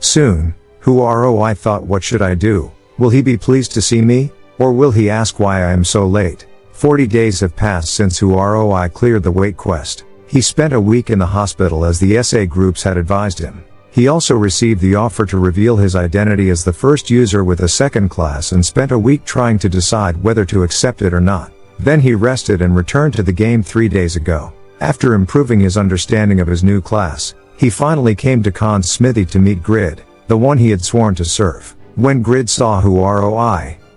Soon, I thought, what should I do? Will he be pleased to see me? Or will he ask why I am so late? 40 days have passed since I cleared the wait quest. He spent a week in the hospital as the SA groups had advised him. He also received the offer to reveal his identity as the first user with a second class and spent a week trying to decide whether to accept it or not. Then he rested and returned to the game 3 days ago. After improving his understanding of his new class, he finally came to Khan's smithy to meet Grid, the one he had sworn to serve. When Grid saw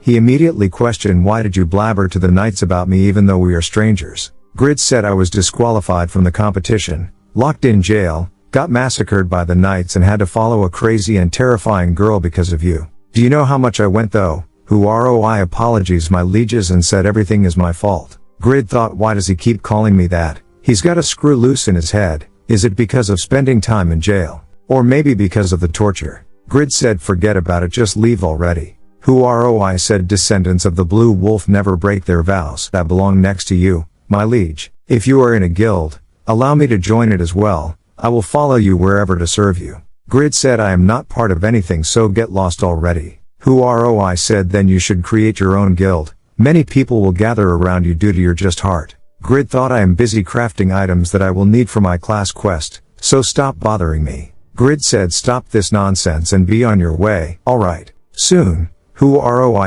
he immediately questioned, why did you blabber to the knights about me even though we are strangers? Grid said, I was disqualified from the competition, locked in jail, got massacred by the knights and had to follow a crazy and terrifying girl because of you. Do you know how much I went though? Apologies my lieges and said everything is my fault. Grid thought, why does he keep calling me that? He's got a screw loose in his head. Is it because of spending time in jail? Or maybe because of the torture? Grid said, forget about it, just leave already. Said, descendants of the Blue Wolf never break their vows that belong next to you, my liege. If you are in a guild, allow me to join it as well. I will follow you wherever to serve you. Grid said, I am not part of anything, so get lost already. Said, then you should create your own guild. Many people will gather around you due to your just heart. Grid thought, I am busy crafting items that I will need for my class quest, so stop bothering me. Grid said, stop this nonsense and be on your way. Alright. Soon,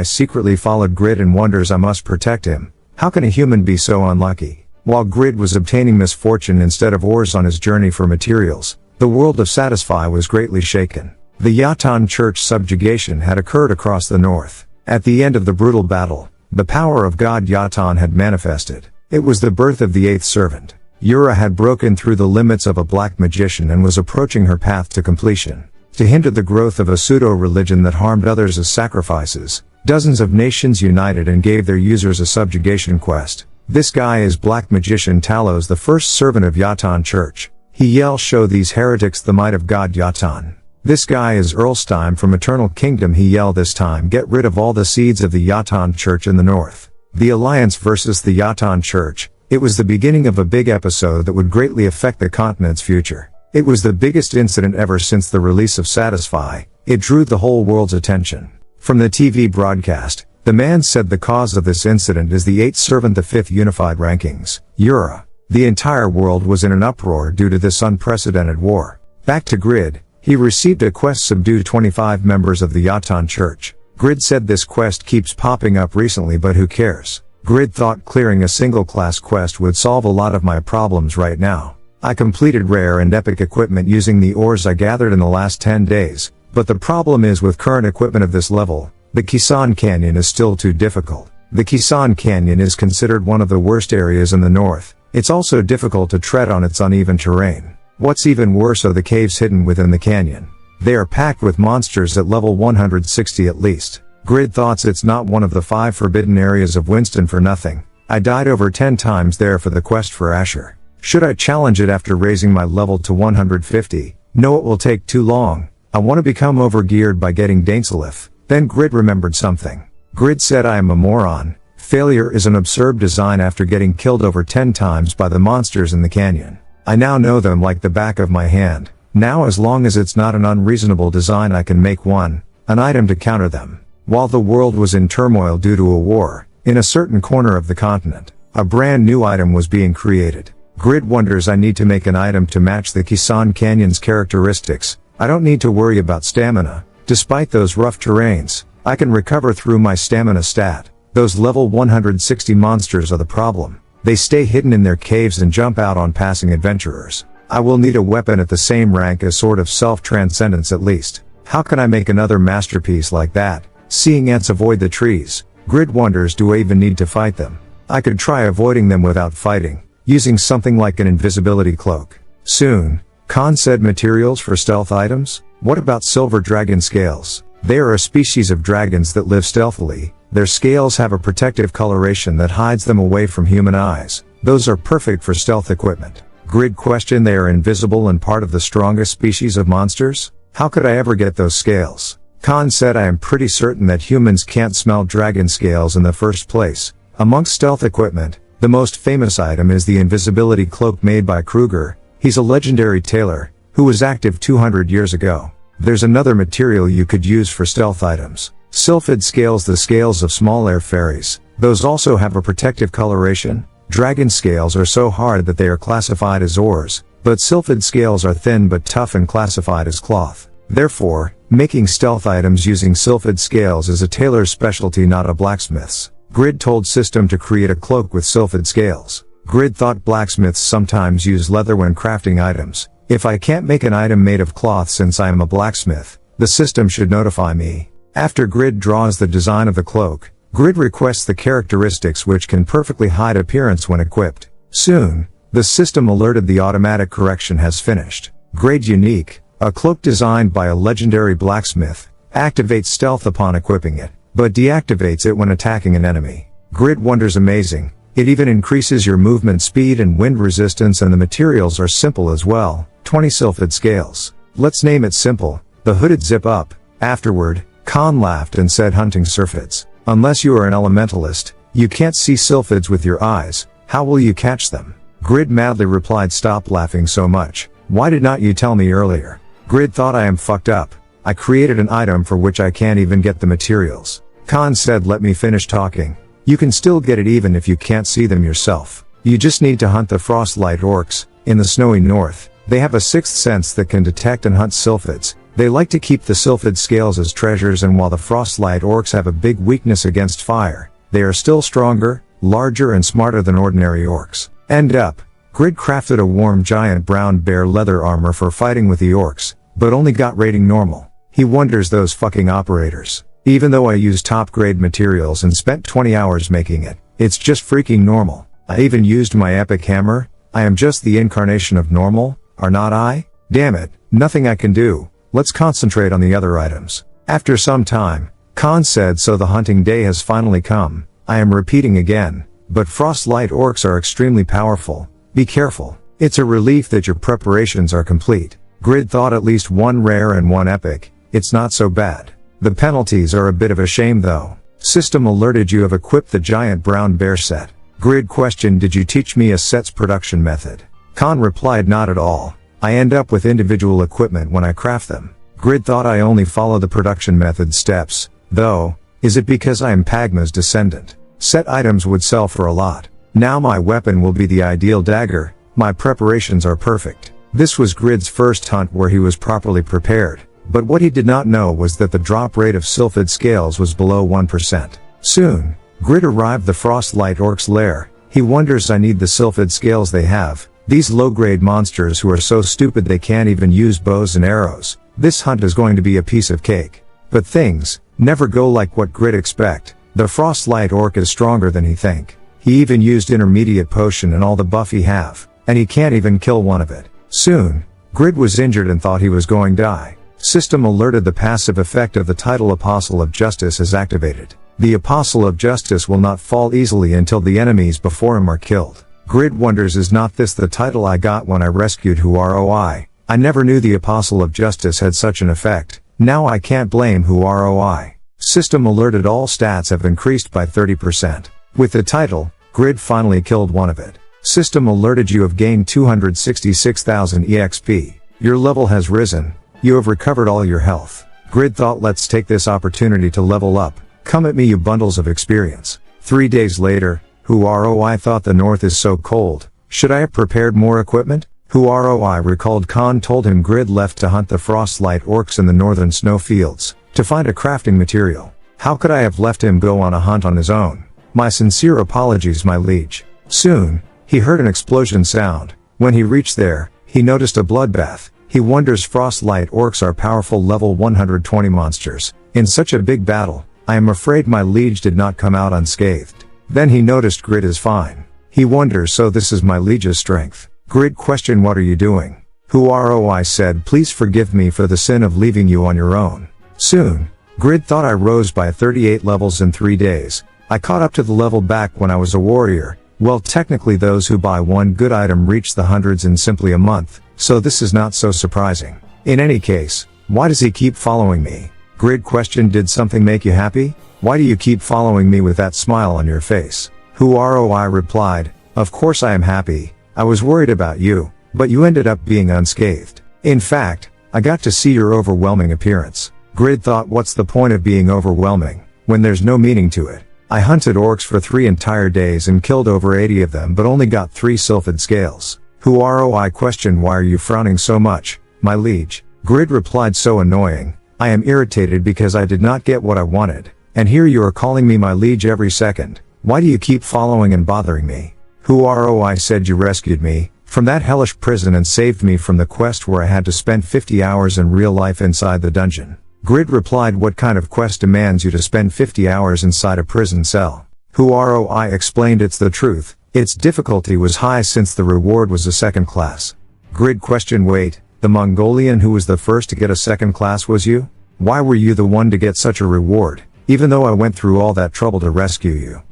secretly followed Grid and wonders, I must protect him. How can a human be so unlucky? While Grid was obtaining misfortune instead of ores on his journey for materials, the world of Satisfy was greatly shaken. The Yatan church subjugation had occurred across the north. At the end of the brutal battle, the power of God Yatan had manifested. It was the birth of the eighth servant. Yura had broken through the limits of a black magician and was approaching her path to completion. To hinder the growth of a pseudo-religion that harmed others as sacrifices, dozens of nations united and gave their users a subjugation quest. This guy is Black Magician Talos, the first servant of Yatan Church. He yells, show these heretics the might of God Yatan. This guy is Erlstein from Eternal Kingdom. He yelled, this time get rid of all the seeds of the Yatan Church in the north. The Alliance versus the Yatan Church. It was the beginning of a big episode that would greatly affect the continent's future. It was the biggest incident ever since the release of Satisfy. It drew the whole world's attention. From the TV broadcast, the man said the cause of this incident is the 8th servant, the 5th unified rankings, Yura. The entire world was in an uproar due to this unprecedented war. Back to Grid, he received a quest, subdue 25 members of the Yatan Church. Grid said, this quest keeps popping up recently, but who cares? Grid thought clearing a single class quest would solve a lot of my problems right now. I completed rare and epic equipment using the ores I gathered in the last 10 days, but the problem is with current equipment of this level, the Kisan Canyon is still too difficult. The Kisan Canyon is considered one of the worst areas in the north. It's also difficult to tread on its uneven terrain. What's even worse are the caves hidden within the canyon. They are packed with monsters at level 160 at least. Grid thoughts, it's not one of the 5 forbidden areas of Winston for nothing. I died over 10 times there for the quest for Asher. Should I challenge it after raising my level to 150? No, it will take too long. I want to become overgeared by getting Dainselif. Then Grid remembered something. Grid said, I am a moron. Failure is an absurd design after getting killed over 10 times by the monsters in the canyon. I now know them like the back of my hand. Now, as long as it's not an unreasonable design, I can make an item to counter them. While the world was in turmoil due to a war, in a certain corner of the continent, a brand new item was being created. Grid wonders, I need to make an item to match the Kisan Canyon's characteristics. I don't need to worry about stamina. Despite those rough terrains, I can recover through my stamina stat. Those level 160 monsters are the problem. They stay hidden in their caves and jump out on passing adventurers. I will need a weapon at the same rank as Sword of Self-Transcendence at least. How can I make another masterpiece like that? Seeing ants avoid the trees. Grid wonders, do I even need to fight them? I could try avoiding them without fighting, using something like an invisibility cloak. Soon, Khan said, materials for stealth items? What about silver dragon scales? They are a species of dragons that live stealthily. Their scales have a protective coloration that hides them away from human eyes. Those are perfect for stealth equipment. Grid questioned, they are invisible and part of the strongest species of monsters? How could I ever get those scales? Khan said, I am pretty certain that humans can't smell dragon scales in the first place. Amongst stealth equipment, the most famous item is the invisibility cloak made by Kruger. He's a legendary tailor, who was active 200 years ago. There's another material you could use for stealth items. Sylphid scales, the scales of small air fairies. Those also have a protective coloration. Dragon scales are so hard that they are classified as ores, but sylphid scales are thin but tough and classified as cloth. Therefore, making stealth items using sylphid scales is a tailor's specialty, not a blacksmith's. Grid told System to create a cloak with sylphid scales. Grid thought blacksmiths sometimes use leather when crafting items. If I can't make an item made of cloth since I am a blacksmith, the system should notify me. After Grid draws the design of the cloak, Grid requests the characteristics which can perfectly hide appearance when equipped. Soon, the system alerted the automatic correction has finished. Grade Unique, a cloak designed by a legendary blacksmith, activates stealth upon equipping it, but deactivates it when attacking an enemy. Grid wonders amazing. It even increases your movement speed and wind resistance, and the materials are simple as well. 20 sylphid scales. Let's name it simple, the hooded zip up. Afterward, Khan laughed and said, hunting sylphids. Unless you are an elementalist, you can't see sylphids with your eyes. How will you catch them? Grid madly replied, stop laughing so much. Why did not you tell me earlier? Grid thought, I am fucked up. I created an item for which I can't even get the materials. Khan said, let me finish talking. You can still get it even if you can't see them yourself. You just need to hunt the frostlight orcs. In the snowy north, they have a sixth sense that can detect and hunt sylphids. They like to keep the sylphid scales as treasures, and while the frostlight orcs have a big weakness against fire, they are still stronger, larger and smarter than ordinary orcs. End up. Grid crafted a warm giant brown bear leather armor for fighting with the orcs, but only got rating normal. He wonders, those fucking operators. Even though I used top grade materials and spent 20 hours making it, it's just freaking normal. I even used my epic hammer. I am just the incarnation of normal, are not I? Damn it, nothing I can do. Let's concentrate on the other items. After some time, Khan said, so the hunting day has finally come. I am repeating again, but frostlight orcs are extremely powerful. Be careful. It's a relief that your preparations are complete. Grid thought, at least one rare and one epic. It's not so bad. The penalties are a bit of a shame though. System alerted you have equipped the giant brown bear set. Grid questioned, did you teach me a set's production method? Khan replied, not at all. I end up with individual equipment when I craft them. Grid thought, I only follow the production method steps, though. Is it because I am Pagma's descendant? Set items would sell for a lot. Now my weapon will be the ideal dagger. My preparations are perfect. This was Grid's first hunt where he was properly prepared, but what he did not know was that the drop rate of sylphid scales was below 1%. Soon, Grid arrived the frostlight orcs' lair. He wonders, I need the sylphid scales they have. These low-grade monsters who are so stupid they can't even use bows and arrows. This hunt is going to be a piece of cake. But things never go like what Grid expect. The frostlight orc is stronger than he think. He even used intermediate potion and all the buff he have, and he can't even kill one of it. Soon, Grid was injured and thought he was going to die. System alerted the passive effect of the title Apostle of Justice is activated. The Apostle of Justice will not fall easily until the enemies before him are killed. Grid wonders, is not this the title I got when I rescued Whoroi? I never knew the Apostle of Justice had such an effect. Now I can't blame Whoroi. System alerted all stats have increased by 30%. With the title, Grid finally killed one of it. System alerted you have gained 266,000 EXP. Your level has risen. You have recovered all your health. Grid thought, let's take this opportunity to level up. Come at me, you bundles of experience. 3 days later, Whoroi thought, the north is so cold. Should I have prepared more equipment? Whoroi recalled Khan told him Grid left to hunt the frostlight orcs in the northern snowfields, to find a crafting material. How could I have left him go on a hunt on his own? My sincere apologies, my liege. Soon, he heard an explosion sound. When he reached there, he noticed a bloodbath. He wonders, frostlight orcs are powerful level 120 monsters. In such a big battle, I am afraid my liege did not come out unscathed. Then he noticed Grid is fine. He wonders, so this is my liege's strength. Grid questioned, what are you doing? Whoroi said, please forgive me for the sin of leaving you on your own. Soon, Grid thought, I rose by 38 levels in 3 days. I caught up to the level back when I was a warrior. Well, technically those who buy one good item reach the hundreds in simply a month, so this is not so surprising. In any case, why does he keep following me? Grid questioned, did something make you happy? Why do you keep following me with that smile on your face? Whoroi replied, of course I am happy. I was worried about you, but you ended up being unscathed. In fact, I got to see your overwhelming appearance. Grid thought, what's the point of being overwhelming, when there's no meaning to it? I hunted orcs for 3 entire days and killed over 80 of them but only got 3 sylphid scales. I questioned, why are you frowning so much, my liege? Grid replied, so annoying. I am irritated because I did not get what I wanted. And here you are calling me my liege every second. Why do you keep following and bothering me? I said, you rescued me from that hellish prison and saved me from the quest where I had to spend 50 hours in real life inside the dungeon. Grid replied, what kind of quest demands you to spend 50 hours inside a prison cell? I explained, it's the truth. Its difficulty was high since the reward was a second class. Grid questioned, wait, the Mongolian who was the first to get a second class was you? Why were you the one to get such a reward, even though I went through all that trouble to rescue you?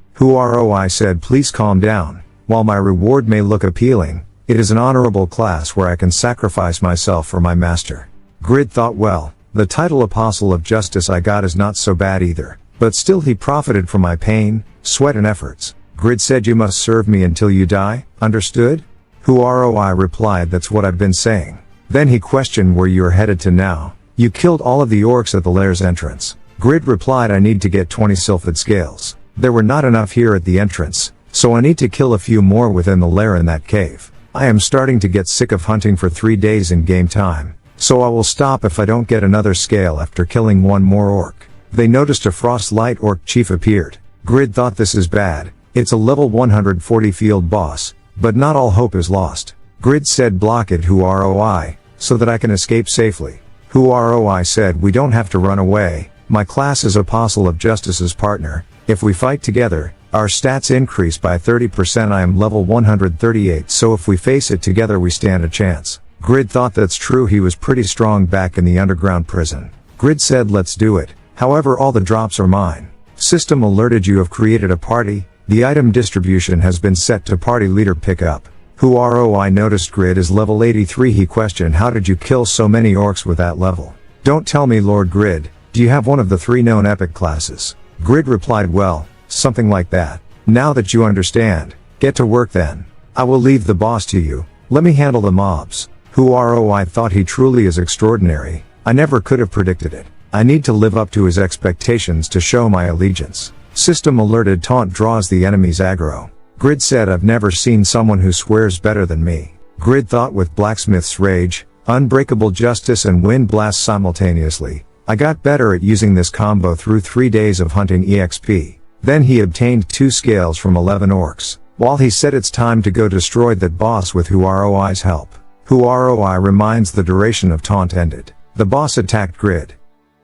I said, please calm down. While my reward may look appealing, it is an honorable class where I can sacrifice myself for my master. Grid thought, well, the title Apostle of Justice I got is not so bad either, but still he profited from my pain, sweat and efforts. Grid said, you must serve me until you die, understood? I replied, that's what I've been saying. Then he questioned where you are headed to now. You killed all of the orcs at the lair's entrance. Grid replied, I need to get 20 sylphid scales. There were not enough here at the entrance, so I need to kill a few more within the lair in that cave. I am starting to get sick of hunting for 3 days in game time, so I will stop if I don't get another scale after killing 1 more orc. They noticed a Frostlight orc chief appeared. Grid thought, this is bad. It's a level 140 field boss, but not all hope is lost. Grid said, block it so that I can escape safely. I said, we don't have to run away. My class is Apostle of Justice's partner. If we fight together, our stats increase by 30%. I am level 138, so if we face it together we stand a chance. Grid thought, that's true, he was pretty strong back in the underground prison. Grid said, let's do it. However, all the drops are mine. System alerted, you have created a party. The item distribution has been set to party leader pickup. I noticed Grid is level 83. He questioned, how did you kill so many orcs with that level? Don't tell me, Lord Grid, do you have one of the 3 known epic classes? Grid replied, well, something like that. Now that you understand, get to work then. I will leave the boss to you. Let me handle the mobs. I thought, he truly is extraordinary. I never could have predicted it. I need to live up to his expectations to show my allegiance. System alerted, taunt draws the enemy's aggro. Grid said, I've never seen someone who swears better than me. Grid thought, with Blacksmith's Rage, Unbreakable Justice and Wind Blast simultaneously, I got better at using this combo through 3 days of hunting EXP. Then he obtained 2 scales from 11 orcs. While he said it's time to go destroy that boss with I's help. I reminds the duration of taunt ended. The boss attacked Grid.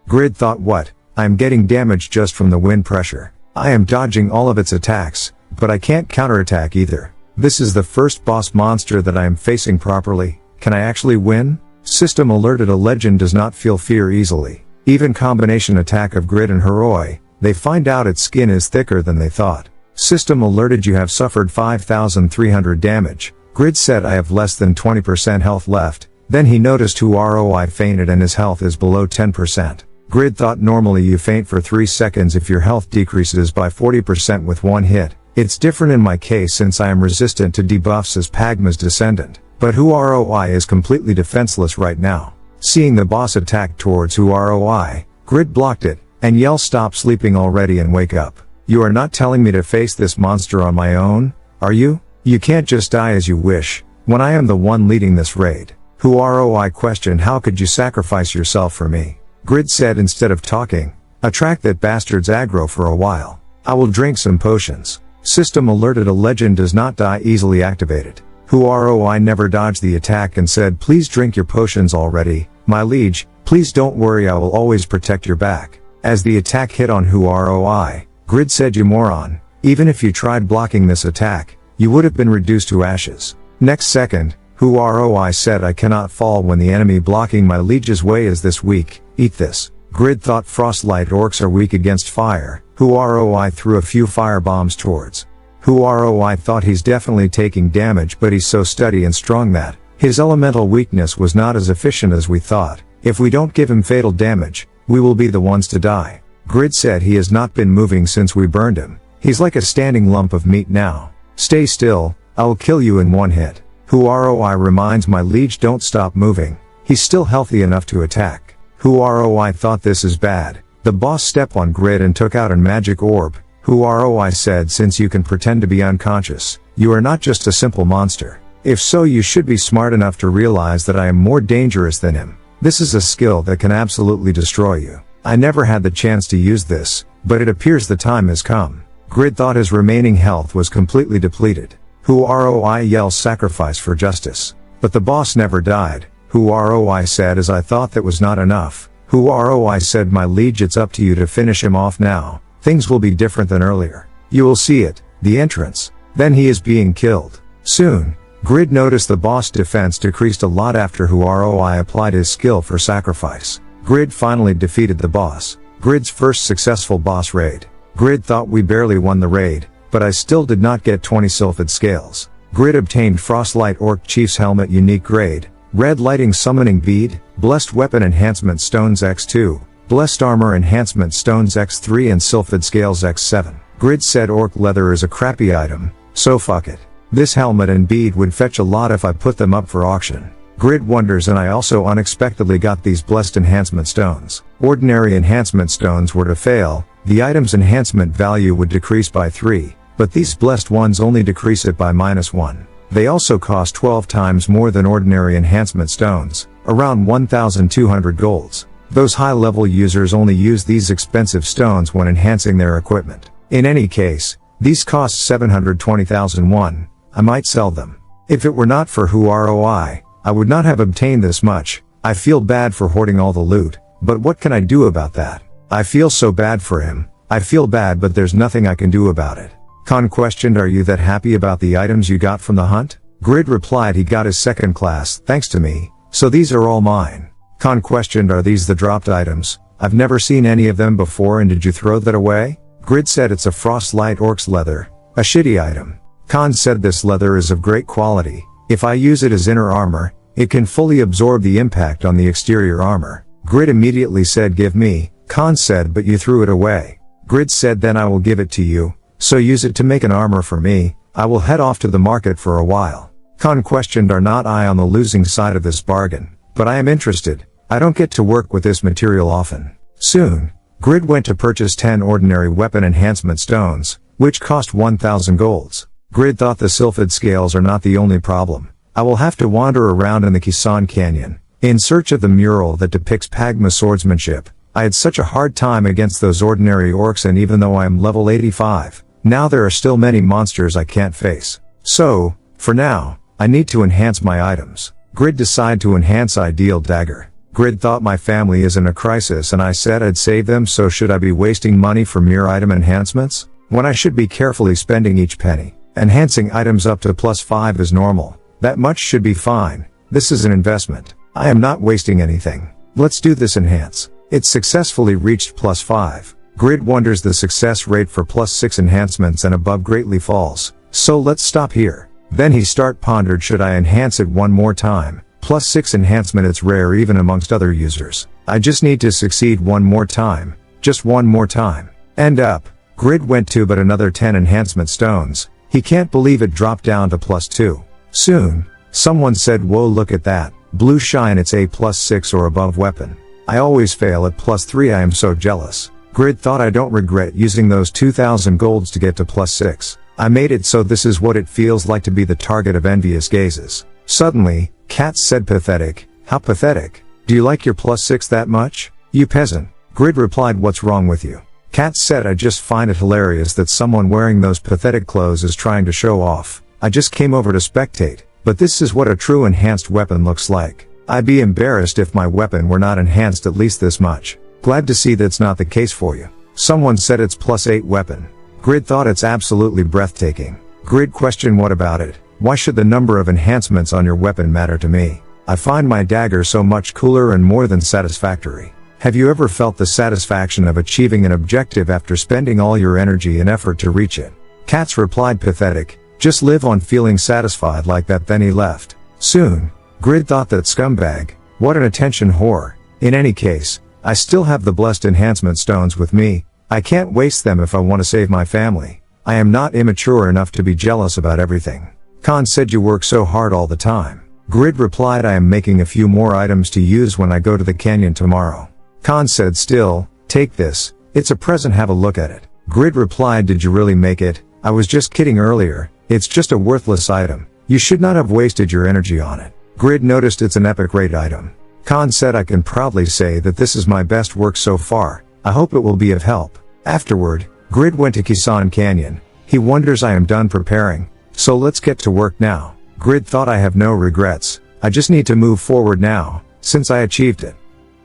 Grid thought, what? I am getting damage just from the wind pressure. I am dodging all of its attacks, but I can't counterattack either. This is the first boss monster that I am facing properly. Can I actually win? System alerted, a legend does not feel fear easily. Even combination attack of Grid and Heroi, they find out its skin is thicker than they thought. System alerted, you have suffered 5,300 damage. Grid said, I have less than 20% health left. Then he noticed I fainted and his health is below 10%. Grid thought, normally you faint for 3 seconds if your health decreases by 40% with 1 hit. It's different in my case since I am resistant to debuffs as Pagma's descendant, but Huaroi is completely defenseless right now. Seeing the boss attack towards Huaroi, Grid blocked it, and yelled, stop sleeping already and wake up. You are not telling me to face this monster on my own, are you? You can't just die as you wish, when I am the one leading this raid. Huaroi questioned, how could you sacrifice yourself for me? Grid said, instead of talking, attract that bastard's aggro for a while. I will drink some potions. System alerted, a legend does not die easily activated. Huaroi never dodged the attack and said, please drink your potions already, my liege, please don't worry, I will always protect your back. As the attack hit on Huaroi, Grid said, you moron, even if you tried blocking this attack, you would have been reduced to ashes. Next second, Huaroi said, I cannot fall when the enemy blocking my liege's way is this weak, eat this. Grid thought Frostlight orcs are weak against fire. Huaroi threw a few fire bombs towards. Huaroi thought he's definitely taking damage, but he's so steady and strong that his elemental weakness was not as efficient as we thought. If we don't give him fatal damage, we will be the ones to die. Grid said, he has not been moving since we burned him. He's like a standing lump of meat now. Stay still, I will kill you in 1 hit. Huaroi reminds, my liege, don't stop moving. He's still healthy enough to attack. Who-ROI thought this is bad. The boss stepped on Grid and took out a magic orb. Who-ROI said, since you can pretend to be unconscious, you are not just a simple monster. If so, you should be smart enough to realize that I am more dangerous than him. This is a skill that can absolutely destroy you. I never had the chance to use this, but it appears the time has come. Grid thought his remaining health was completely depleted. Who-ROI yells sacrifice for justice. But the boss never died. Who-ROI said, as I thought that was not enough. Who-ROI said, my liege, it's up to you to finish him off now. Things will be different than earlier. You will see it, the entrance. Then he is being killed. Soon, Grid noticed the boss defense decreased a lot after Who-ROI applied his skill for sacrifice. Grid finally defeated the boss. Grid's first successful boss raid. Grid thought we barely won the raid, but I still did not get 20 sylphid scales. Grid obtained Frostlight Orc Chief's Helmet Unique Grade, Red Lighting Summoning Bead, Blessed Weapon Enhancement Stones X2, Blessed Armor Enhancement Stones X3 and Sylphid Scales X7. Grid said Orc Leather is a crappy item, so fuck it. This helmet and bead would fetch a lot if I put them up for auction. Grid wonders, and I also unexpectedly got these Blessed Enhancement Stones. Ordinary Enhancement Stones were to fail, the item's enhancement value would decrease by 3, but these blessed ones only decrease it by -1. They also cost 12 times more than ordinary enhancement stones, around 1,200 golds. Those high-level users only use these expensive stones when enhancing their equipment. In any case, these cost 720,000 won. I might sell them. If it were not for Who-ROI, I would not have obtained this much. I feel bad for hoarding all the loot, but what can I do about that? I feel so bad for him. I feel bad, but there's nothing I can do about it. Khan questioned, are you that happy about the items you got from the hunt? Grid replied he got his second class, thanks to me, so these are all mine. Khan questioned, are these the dropped items? I've never seen any of them before, and did you throw that away? Grid said it's a Frostlight Orc's leather, a shitty item. Khan said this leather is of great quality. If I use it as inner armor, it can fully absorb the impact on the exterior armor. Grid immediately said, give me. Khan said, but you threw it away. Grid said, then I will give it to you. So use it to make an armor for me. I will head off to the market for a while. Khan questioned, are not I on the losing side of this bargain? But I am interested. I don't get to work with this material often. Soon, Grid went to purchase 10 ordinary weapon enhancement stones, which cost 1,000 golds. Grid thought the sylphid scales are not the only problem. I will have to wander around in the Kisan Canyon, in search of the mural that depicts Pagma swordsmanship. I had such a hard time against those ordinary orcs, and even though I am level 85, now there are still many monsters I can't face. So, for now, I need to enhance my items. Grid decided to enhance Ideal Dagger. Grid thought my family is in a crisis and I said I'd save them, so should I be wasting money for mere item enhancements? When I should be carefully spending each penny. Enhancing items up to +5 is normal. That much should be fine. This is an investment. I am not wasting anything. Let's do this enhance. It successfully reached +5. Grid wonders the success rate for +6 enhancements and above greatly falls. So let's stop here. Then he pondered, should I enhance it one more time? +6 enhancement, it's rare even amongst other users. I just need to succeed one more time. Just one more time. End up. Grid went to but another 10 enhancement stones. He can't believe it dropped down to +2. Soon, someone said, whoa, look at that. Blue shine, it's a +6 or above weapon. I always fail at +3, I am so jealous. Grid thought, I don't regret using those 2,000 golds to get to +6. I made it, so this is what it feels like to be the target of envious gazes. Suddenly, Kat said, pathetic. How pathetic? Do you like your +6 that much? You peasant. Grid replied, what's wrong with you? Kat said, I just find it hilarious that someone wearing those pathetic clothes is trying to show off. I just came over to spectate, but this is what a true enhanced weapon looks like. I'd be embarrassed if my weapon were not enhanced at least this much. Glad to see that's not the case for you. Someone said it's +8 weapon. Grid thought it's absolutely breathtaking. Grid questioned, what about it? Why should the number of enhancements on your weapon matter to me? I find my dagger so much cooler and more than satisfactory. Have you ever felt the satisfaction of achieving an objective after spending all your energy and effort to reach it? Katz replied, pathetic. Just live on feeling satisfied like that. Then he left. Soon, Grid thought, that scumbag. What an attention whore. In any case, I still have the blessed enhancement stones with me. I can't waste them if I want to save my family. I am not immature enough to be jealous about everything. Khan said, you work so hard all the time. Grid replied, I am making a few more items to use when I go to the canyon tomorrow. Khan said, still, take this, it's a present, have a look at it. Grid replied, did you really make it? I was just kidding earlier, it's just a worthless item. You should not have wasted your energy on it. Grid noticed it's an epic rate item. Khan said, I can proudly say that this is my best work so far. I hope it will be of help. Afterward, Grid went to Kisan Canyon. He wonders, I am done preparing, so let's get to work now. Grid thought, I have no regrets. I just need to move forward now, since I achieved it.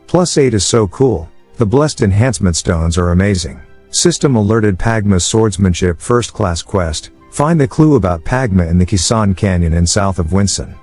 +8 is so cool. The blessed enhancement stones are amazing. System alerted Pagma's swordsmanship first class quest. Find the clue about Pagma in the Kisan Canyon in south of Winson.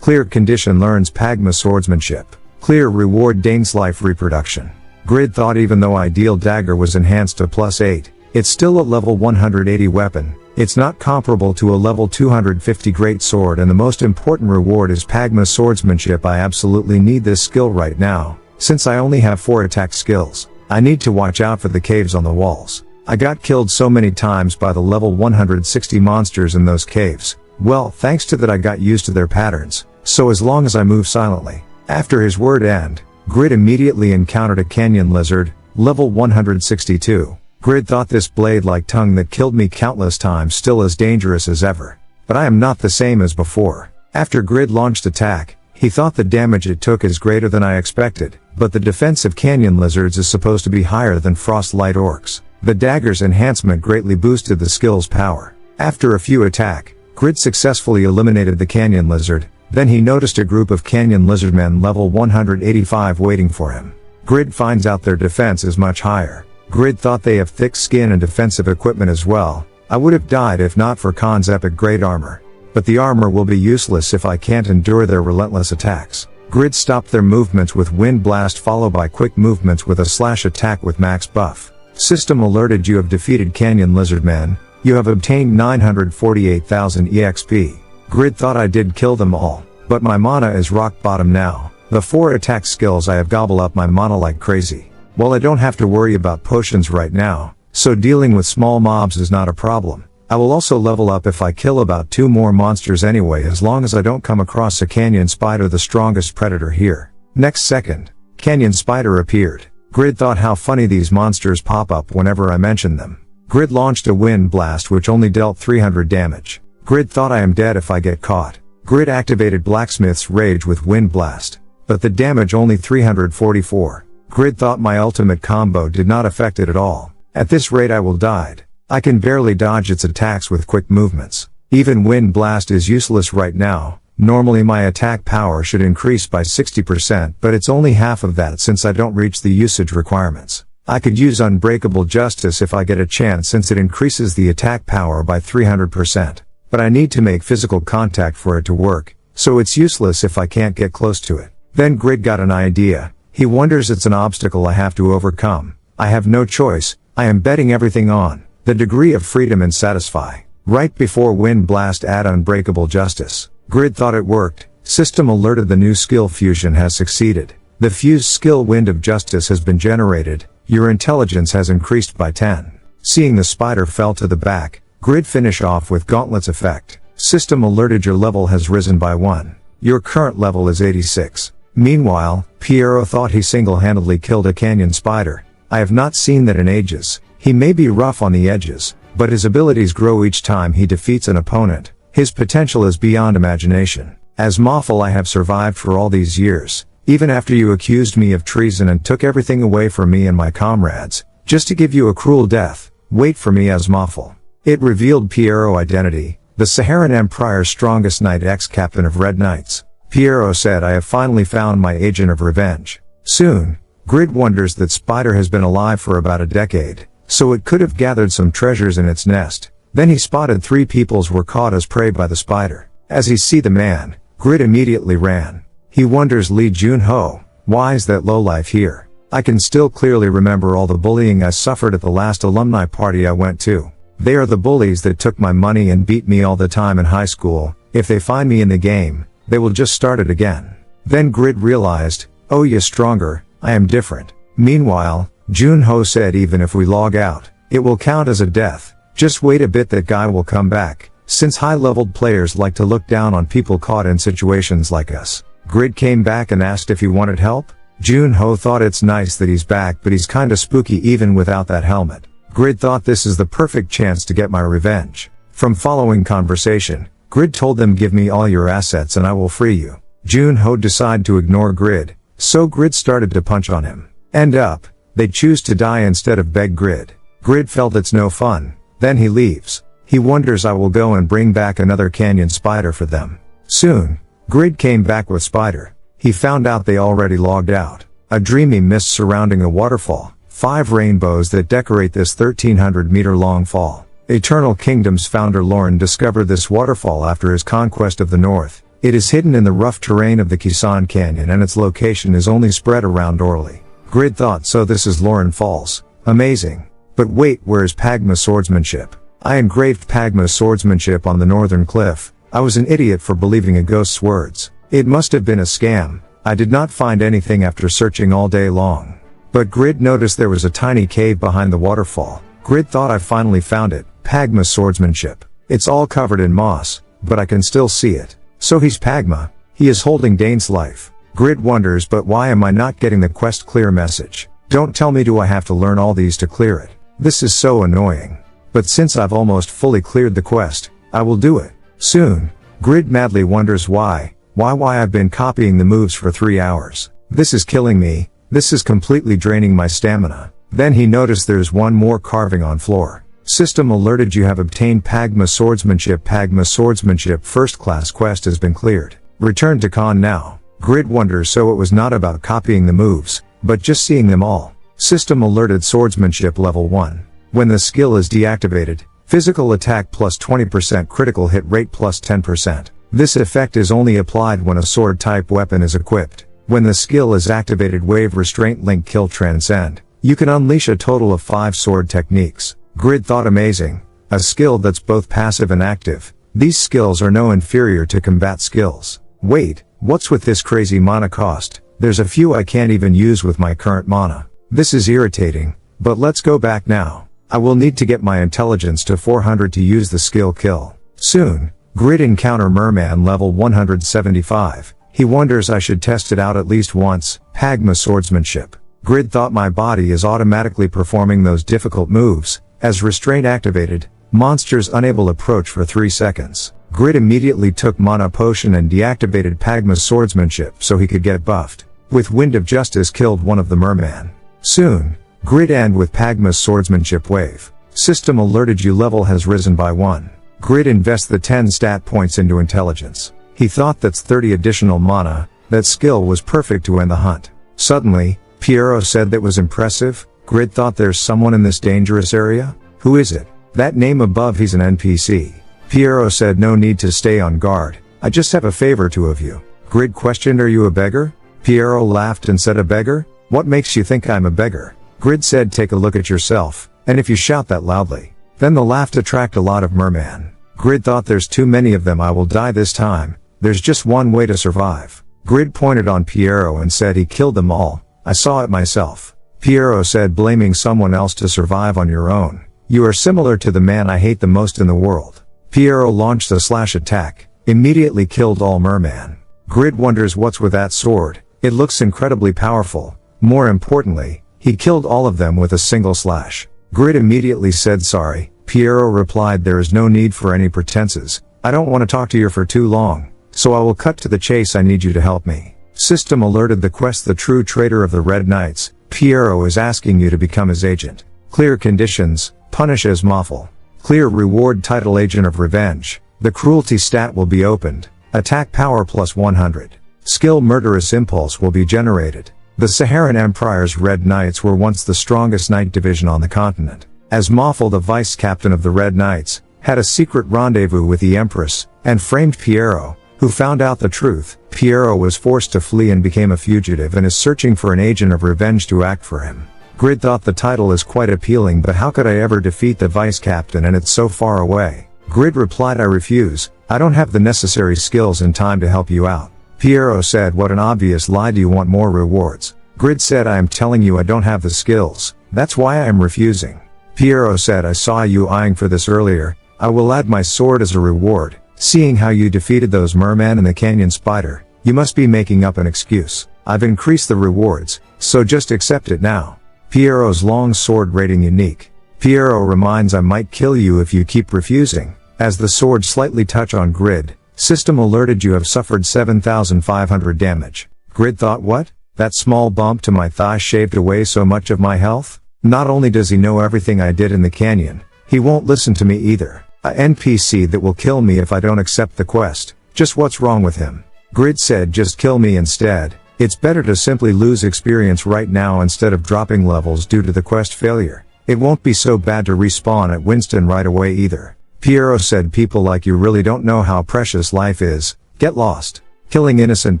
Clear condition learns Pagma swordsmanship. Clear reward Dane's life reproduction. Grid thought, even though Ideal Dagger was enhanced to +8, it's still a level 180 weapon. It's not comparable to a level 250 great sword, and the most important reward is Pagma swordsmanship. I absolutely need this skill right now, since I only have 4 attack skills. I need to watch out for the caves on the walls. I got killed so many times by the level 160 monsters in those caves. Well, thanks to that I got used to their patterns, so as long as I move silently. After his word end, Grid immediately encountered a canyon lizard, level 162. Grid thought, this blade-like tongue that killed me countless times still as dangerous as ever. But I am not the same as before. After Grid launched attack, he thought the damage it took is greater than I expected, but the defense of canyon lizards is supposed to be higher than frost-light orcs. The dagger's enhancement greatly boosted the skill's power. After a few attack, Grid successfully eliminated the canyon lizard. Then he noticed a group of canyon lizardmen level 185 waiting for him. Grid finds out their defense is much higher. Grid thought, they have thick skin and defensive equipment as well. I would have died if not for Khan's epic great armor. But the armor will be useless if I can't endure their relentless attacks. Grid stopped their movements with Wind Blast, followed by quick movements with a slash attack with max buff. System alerted, you have defeated canyon lizardmen. You have obtained 948,000 EXP. Grid thought, I did kill them all, but my mana is rock bottom now. The 4 attack skills I have gobble up my mana like crazy. Well, I don't have to worry about potions right now, so dealing with small mobs is not a problem. I will also level up if I kill about 2 more monsters anyway, as long as I don't come across a canyon spider, the strongest predator here. Next second, canyon spider appeared. Grid thought, how funny these monsters pop up whenever I mention them. Grid launched a wind blast which only dealt 300 damage. Grid thought, I am dead if I get caught. Grid activated Blacksmith's rage with wind blast, but the damage only 344. Grid thought, my ultimate combo did not affect it at all. At this rate I will die. I can barely dodge its attacks with quick movements. Even wind blast is useless right now. Normally my attack power should increase by 60%, but it's only half of that since I don't reach the usage requirements. I could use Unbreakable Justice if I get a chance, since it increases the attack power by 300%. But I need to make physical contact for it to work, so it's useless if I can't get close to it. Then Grid got an idea. He wonders, it's an obstacle I have to overcome. I have no choice. I am betting everything on the degree of freedom and satisfy. Right before Wind Blast add Unbreakable Justice. Grid thought it worked. System alerted, the new skill fusion has succeeded. The fused skill Wind of Justice has been generated. Your intelligence has increased by 10. Seeing the spider fell to the back, Grid finish off with Gauntlet's effect. System alerted, your level has risen by 1. Your current level is 86. Meanwhile, Piero thought he single-handedly killed a canyon spider. I have not seen that in ages. He may be rough on the edges, but his abilities grow each time he defeats an opponent. His potential is beyond imagination. As Moffel, I have survived for all these years, even after you accused me of treason and took everything away from me and my comrades, just to give you a cruel death. Wait for me, as Moffel. It revealed Piero identity, the Saharan Empire's strongest knight, ex-captain of Red Knights. Piero said, I have finally found my agent of revenge. Soon, Grid wonders that spider has been alive for about a decade, so it could have gathered some treasures in its nest. Then he spotted 3 peoples were caught as prey by the spider. As he see the man, Grid immediately ran. He wonders, Lee Jun-ho, why is that lowlife here? I can still clearly remember all the bullying I suffered at the last alumni party I went to. They are the bullies that took my money and beat me all the time in high school. If they find me in the game, they will just start it again. Then Grid realized, oh yeah, stronger, I am different. Meanwhile, Jun-ho said, even if we log out, it will count as a death. Just wait a bit, that guy will come back. since high-leveled players like to look down on people caught in situations like us. Grid came back and asked if he wanted help. Junho thought it's nice that he's back, but he's kinda spooky even without that helmet. Grid thought this is the perfect chance to get my revenge. From following conversation, Grid told them, give me all your assets and I will free you. Junho decided to ignore Grid, so Grid started to punch on him. End up, they choose to die instead of beg Grid. Grid felt it's no fun, then he leaves. He wonders, I will go and bring back another canyon spider for them. Soon, Grid came back with Spider. He found out they already logged out. A dreamy mist surrounding a waterfall, 5 rainbows that decorate this 1300-meter long fall. Eternal Kingdom's founder Lauren discovered this waterfall after his conquest of the north. It is hidden in the rough terrain of the Kisan Canyon and its location is only spread around Orly. Grid thought, so this is Lauren Falls. Amazing. But wait, where is Pagma's swordsmanship? I engraved Pagma's swordsmanship on the northern cliff. I was an idiot for believing a ghost's words. It must have been a scam. I did not find anything after searching all day long. But Grid noticed there was a tiny cave behind the waterfall. Grid thought, I finally found it. Pagma's swordsmanship. It's all covered in moss, but I can still see it. So he's Pagma. He is holding Dane's life. Grid wonders, but why am I not getting the quest clear message? Don't tell me, do I have to learn all these to clear it? This is so annoying. But since I've almost fully cleared the quest, I will do it. Soon, Grid madly wonders why I've been copying the moves for 3 hours. This is killing me. This is completely draining my stamina. Then he noticed there's one more carving on floor. System alerted, you have obtained Pagma swordsmanship. Pagma swordsmanship first class quest has been cleared. Return to Khan now. Grid wonders, so it was not about copying the moves, but just seeing them all. System alerted, swordsmanship level 1. When the skill is deactivated, physical attack plus 20%, critical hit rate plus 10%. This effect is only applied when a sword type weapon is equipped. When the skill is activated, wave restraint, link, kill, transcend. You can unleash a total of 5 sword techniques. Grid thought, amazing. A skill that's both passive and active. These skills are no inferior to combat skills. Wait, what's with this crazy mana cost? There's a few I can't even use with my current mana. This is irritating, but let's go back now. I will need to get my intelligence to 400 to use the skill kill. Soon, Grid encounter Merman level 175. He wonders, I should test it out at least once. Pagma swordsmanship. Grid thought, my body is automatically performing those difficult moves. As restraint activated, monsters unable approach for 3 seconds. Grid immediately took mana potion and deactivated Pagma's swordsmanship so he could get buffed. With Wind of Justice killed one of the merman. Soon, Grid end with Pagma's swordsmanship wave. System alerted, you level has risen by 1. Grid invests the 10 stat points into intelligence. He thought that's 30 additional mana. That skill was perfect to end the hunt. Suddenly, Piero said that was impressive. Grid thought, there's someone in this dangerous area? Who is it? That name above, he's an NPC. Piero said, no need to stay on guard. I just have a favor to of you. Grid questioned, are you a beggar? Piero laughed and said, a beggar? What makes you think I'm a beggar? Grid said, take a look at yourself, and if you shout that loudly, then the laugh attract a lot of merman. Grid thought, there's too many of them, I will die this time. There's just one way to survive. Grid pointed on Piero and said he killed them all. I saw it myself. Piero said, blaming someone else to survive on your own. You are similar to the man I hate the most in the world. Piero launched a slash attack, immediately killed all merman. Grid wonders, what's with that sword? It looks incredibly powerful. More importantly, he killed all of them with a single slash. Grid immediately said sorry. Piero replied, there is no need for any pretenses. I don't want to talk to you for too long, so I will cut to the chase. I need you to help me. System alerted, the quest, the true traitor of the Red Knights. Piero is asking you to become his agent. Clear conditions. Punish as Moffel. Clear reward, title Agent of Revenge. The cruelty stat will be opened. Attack power plus 100. Skill Murderous Impulse will be generated. The Saharan Empire's Red Knights were once the strongest knight division on the continent. As Moffel, the vice captain of the Red Knights, had a secret rendezvous with the Empress, and framed Piero, who found out the truth. Piero was forced to flee and became a fugitive and is searching for an agent of revenge to act for him. Grid thought the title is quite appealing, but how could I ever defeat the vice captain and it's so far away? Grid replied, I refuse. I don't have the necessary skills and time to help you out. Piero said, what an obvious lie, do you want more rewards? Grid said, I am telling you I don't have the skills. That's why I am refusing. Piero said, I saw you eyeing for this earlier. I will add my sword as a reward. Seeing how you defeated those mermen and the canyon spider, you must be making up an excuse. I've increased the rewards, so just accept it now. Pierrot's long sword rating unique. Pierrot reminds I might kill you if you keep refusing. As the sword slightly touch on Grid, system alerted you have suffered 7,500 damage. Grid thought, what? That small bump to my thigh shaved away so much of my health? Not only does he know everything I did in the canyon, he won't listen to me either. A NPC that will kill me if I don't accept the quest. Just what's wrong with him? Grid said just kill me instead. It's better to simply lose experience right now instead of dropping levels due to the quest failure. It won't be so bad to respawn at Winston right away either. Pierrot said people like you really don't know how precious life is. Get lost. Killing innocent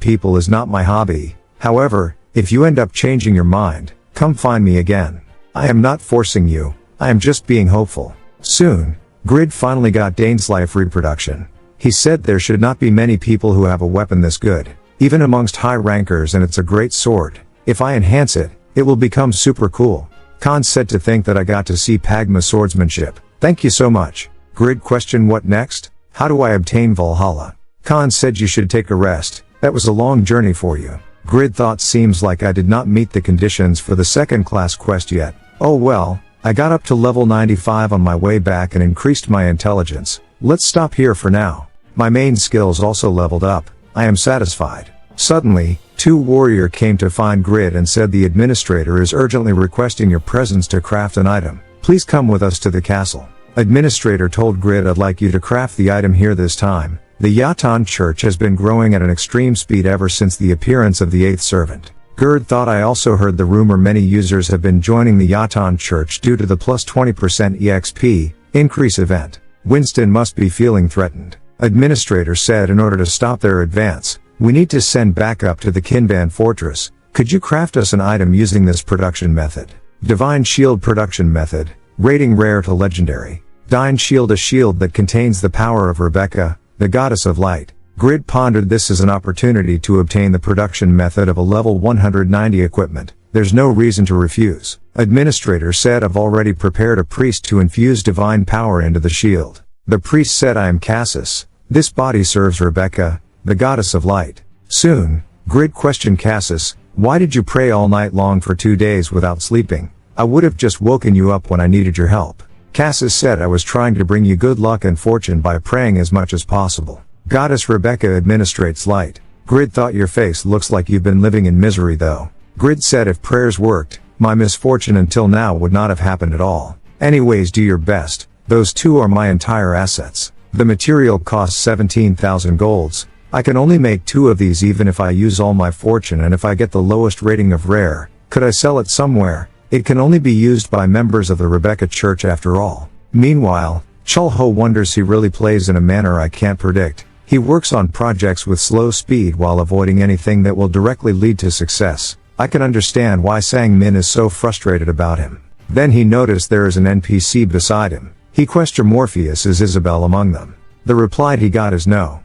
people is not my hobby. However, if you end up changing your mind, come find me again. I am not forcing you. I am just being hopeful. Soon, Grid finally got Dane's life reproduction. He said there should not be many people who have a weapon this good, even amongst high rankers, and it's a great sword. If I enhance it, it will become super cool. Khan said to think that I got to see Pagma's swordsmanship. Thank you so much. Grid questioned what next? How do I obtain Valhalla? Khan said you should take a rest. That was a long journey for you. Grid thought seems like I did not meet the conditions for the second class quest yet. Oh well, I got up to level 95 on my way back and increased my intelligence. Let's stop here for now. My main skills also leveled up. I am satisfied. Suddenly, two warrior came to find Grid and said the administrator is urgently requesting your presence to craft an item. Please come with us to the castle. Administrator told Grid I'd like you to craft the item here this time. The Yatan Church has been growing at an extreme speed ever since the appearance of the 8th servant. Gerd thought I also heard the rumor many users have been joining the Yatan Church due to the plus 20% EXP increase event. Winston must be feeling threatened. Administrator said in order to stop their advance, we need to send backup to the Kinban Fortress. Could you craft us an item using this production method? Divine Shield production method. Rating rare to legendary. Divine Shield, a shield that contains the power of Rebecca, the goddess of light. Grid pondered this as an opportunity to obtain the production method of a level 190 equipment. There's no reason to refuse. Administrator said I've already prepared a priest to infuse divine power into the shield. The priest said I am Cassis. This body serves Rebecca, the goddess of light. Soon, Grid questioned Cassis, why did you pray all night long for 2 days without sleeping? I would have just woken you up when I needed your help. Cassis said I was trying to bring you good luck and fortune by praying as much as possible. Goddess Rebecca administrates light. Grid thought your face looks like you've been living in misery though. Grid said if prayers worked, my misfortune until now would not have happened at all. Anyways, do your best. Those two are my entire assets. The material costs 17,000 golds. I can only make 2 of these even if I use all my fortune, and if I get the lowest rating of rare, could I sell it somewhere? It can only be used by members of the Rebecca Church after all. Meanwhile, Chulho wonders he really plays in a manner I can't predict. He works on projects with slow speed while avoiding anything that will directly lead to success. I can understand why Sang Min is so frustrated about him. Then he noticed there is an NPC beside him. He questioned Morpheus, is Isabel among them? The reply he got is no.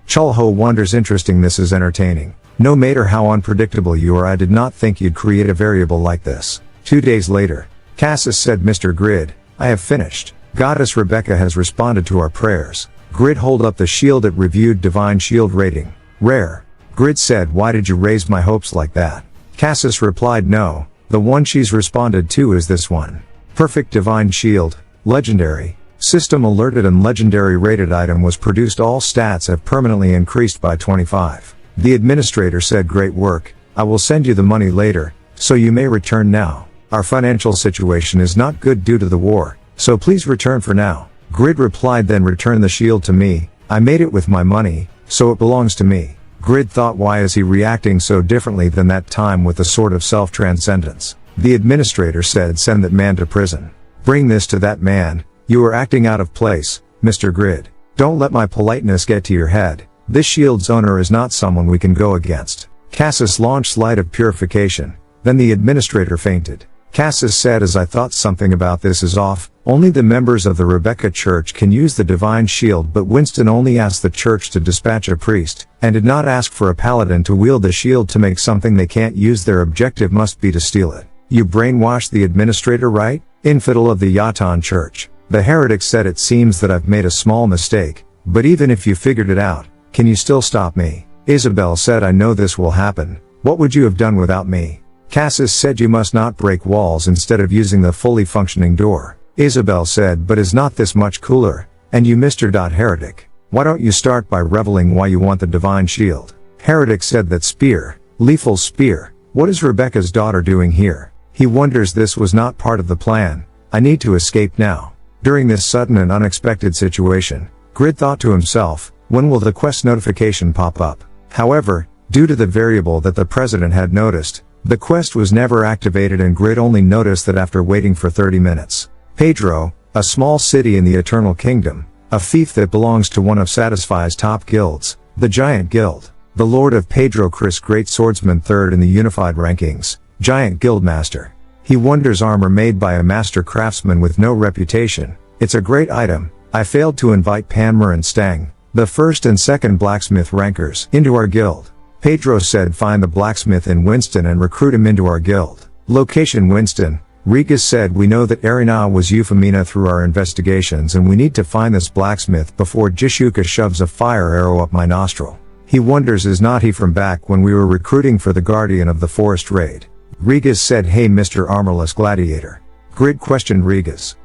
Chulho wonders, interesting, this is entertaining. No matter how unpredictable you are, I did not think you'd create a variable like this. 2 days later, Cassis said, Mr. Grid, I have finished. Goddess Rebecca has responded to our prayers. Grid hold up the shield. It reviewed divine shield rating. Rare. Grid said, why did you raise my hopes like that? Cassis replied, no, the one she's responded to is this one. Perfect divine shield. Legendary. System alerted and legendary rated item was produced. All stats have permanently increased by 25. The administrator said, great work. I will send you the money later, so you may return now. Our financial situation is not good due to the war, so please return for now. Grid replied, then return the shield to me. I made it with my money, so it belongs to me. Grid thought, why is he reacting so differently than that time with the sword of self-transcendence? The administrator said, send that man to prison. Bring this to that man. You are acting out of place, Mr. Grid. Don't let my politeness get to your head. This shield's owner is not someone we can go against. Cassis launched light of purification. Then the administrator fainted. Cassis said, as I thought something about this is off. Only the members of the Rebecca Church can use the divine shield, but Winston only asked the church to dispatch a priest, and did not ask for a paladin to wield the shield to make something they can't use. Their objective must be to steal it. You brainwashed the administrator, right? Infidel of the Yatan Church. The heretic said, it seems that I've made a small mistake, but even if you figured it out, can you still stop me? Isabel said, I know this will happen. What would you have done without me? Cassis said, you must not break walls instead of using the fully functioning door. Isabel said, but is not this much cooler? And you Mr. Heretic, why don't you start by reveling why you want the divine shield? Heretic said, that spear, lethal spear, what is Rebecca's daughter doing here? He wonders this was not part of the plan. I need to escape now. During this sudden and unexpected situation, Grid thought to himself, when will the quest notification pop up? However, due to the variable that the president had noticed, the quest was never activated and Grid only noticed that after waiting for 30 minutes. Pedro, a small city in the Eternal Kingdom, a fief that belongs to one of Satisfy's top guilds, the Giant Guild. The Lord of Pedro, Chris, Great Swordsman, third in the unified rankings, Giant Guild Master. He wonders armor made by a master craftsman with no reputation. It's a great item. I failed to invite Panmer and Stang, the first and second blacksmith rankers, into our guild. Pedro said, find the blacksmith in Winston and recruit him into our guild. Location: Winston. Rigas said, we know that Erina was Euphemina through our investigations and we need to find this blacksmith before Jishuka shoves a fire arrow up my nostril. He wonders, is not he from back when we were recruiting for the Guardian of the Forest raid? Rigas said, hey Mr. Armorless Gladiator. Grid questioned Rigas.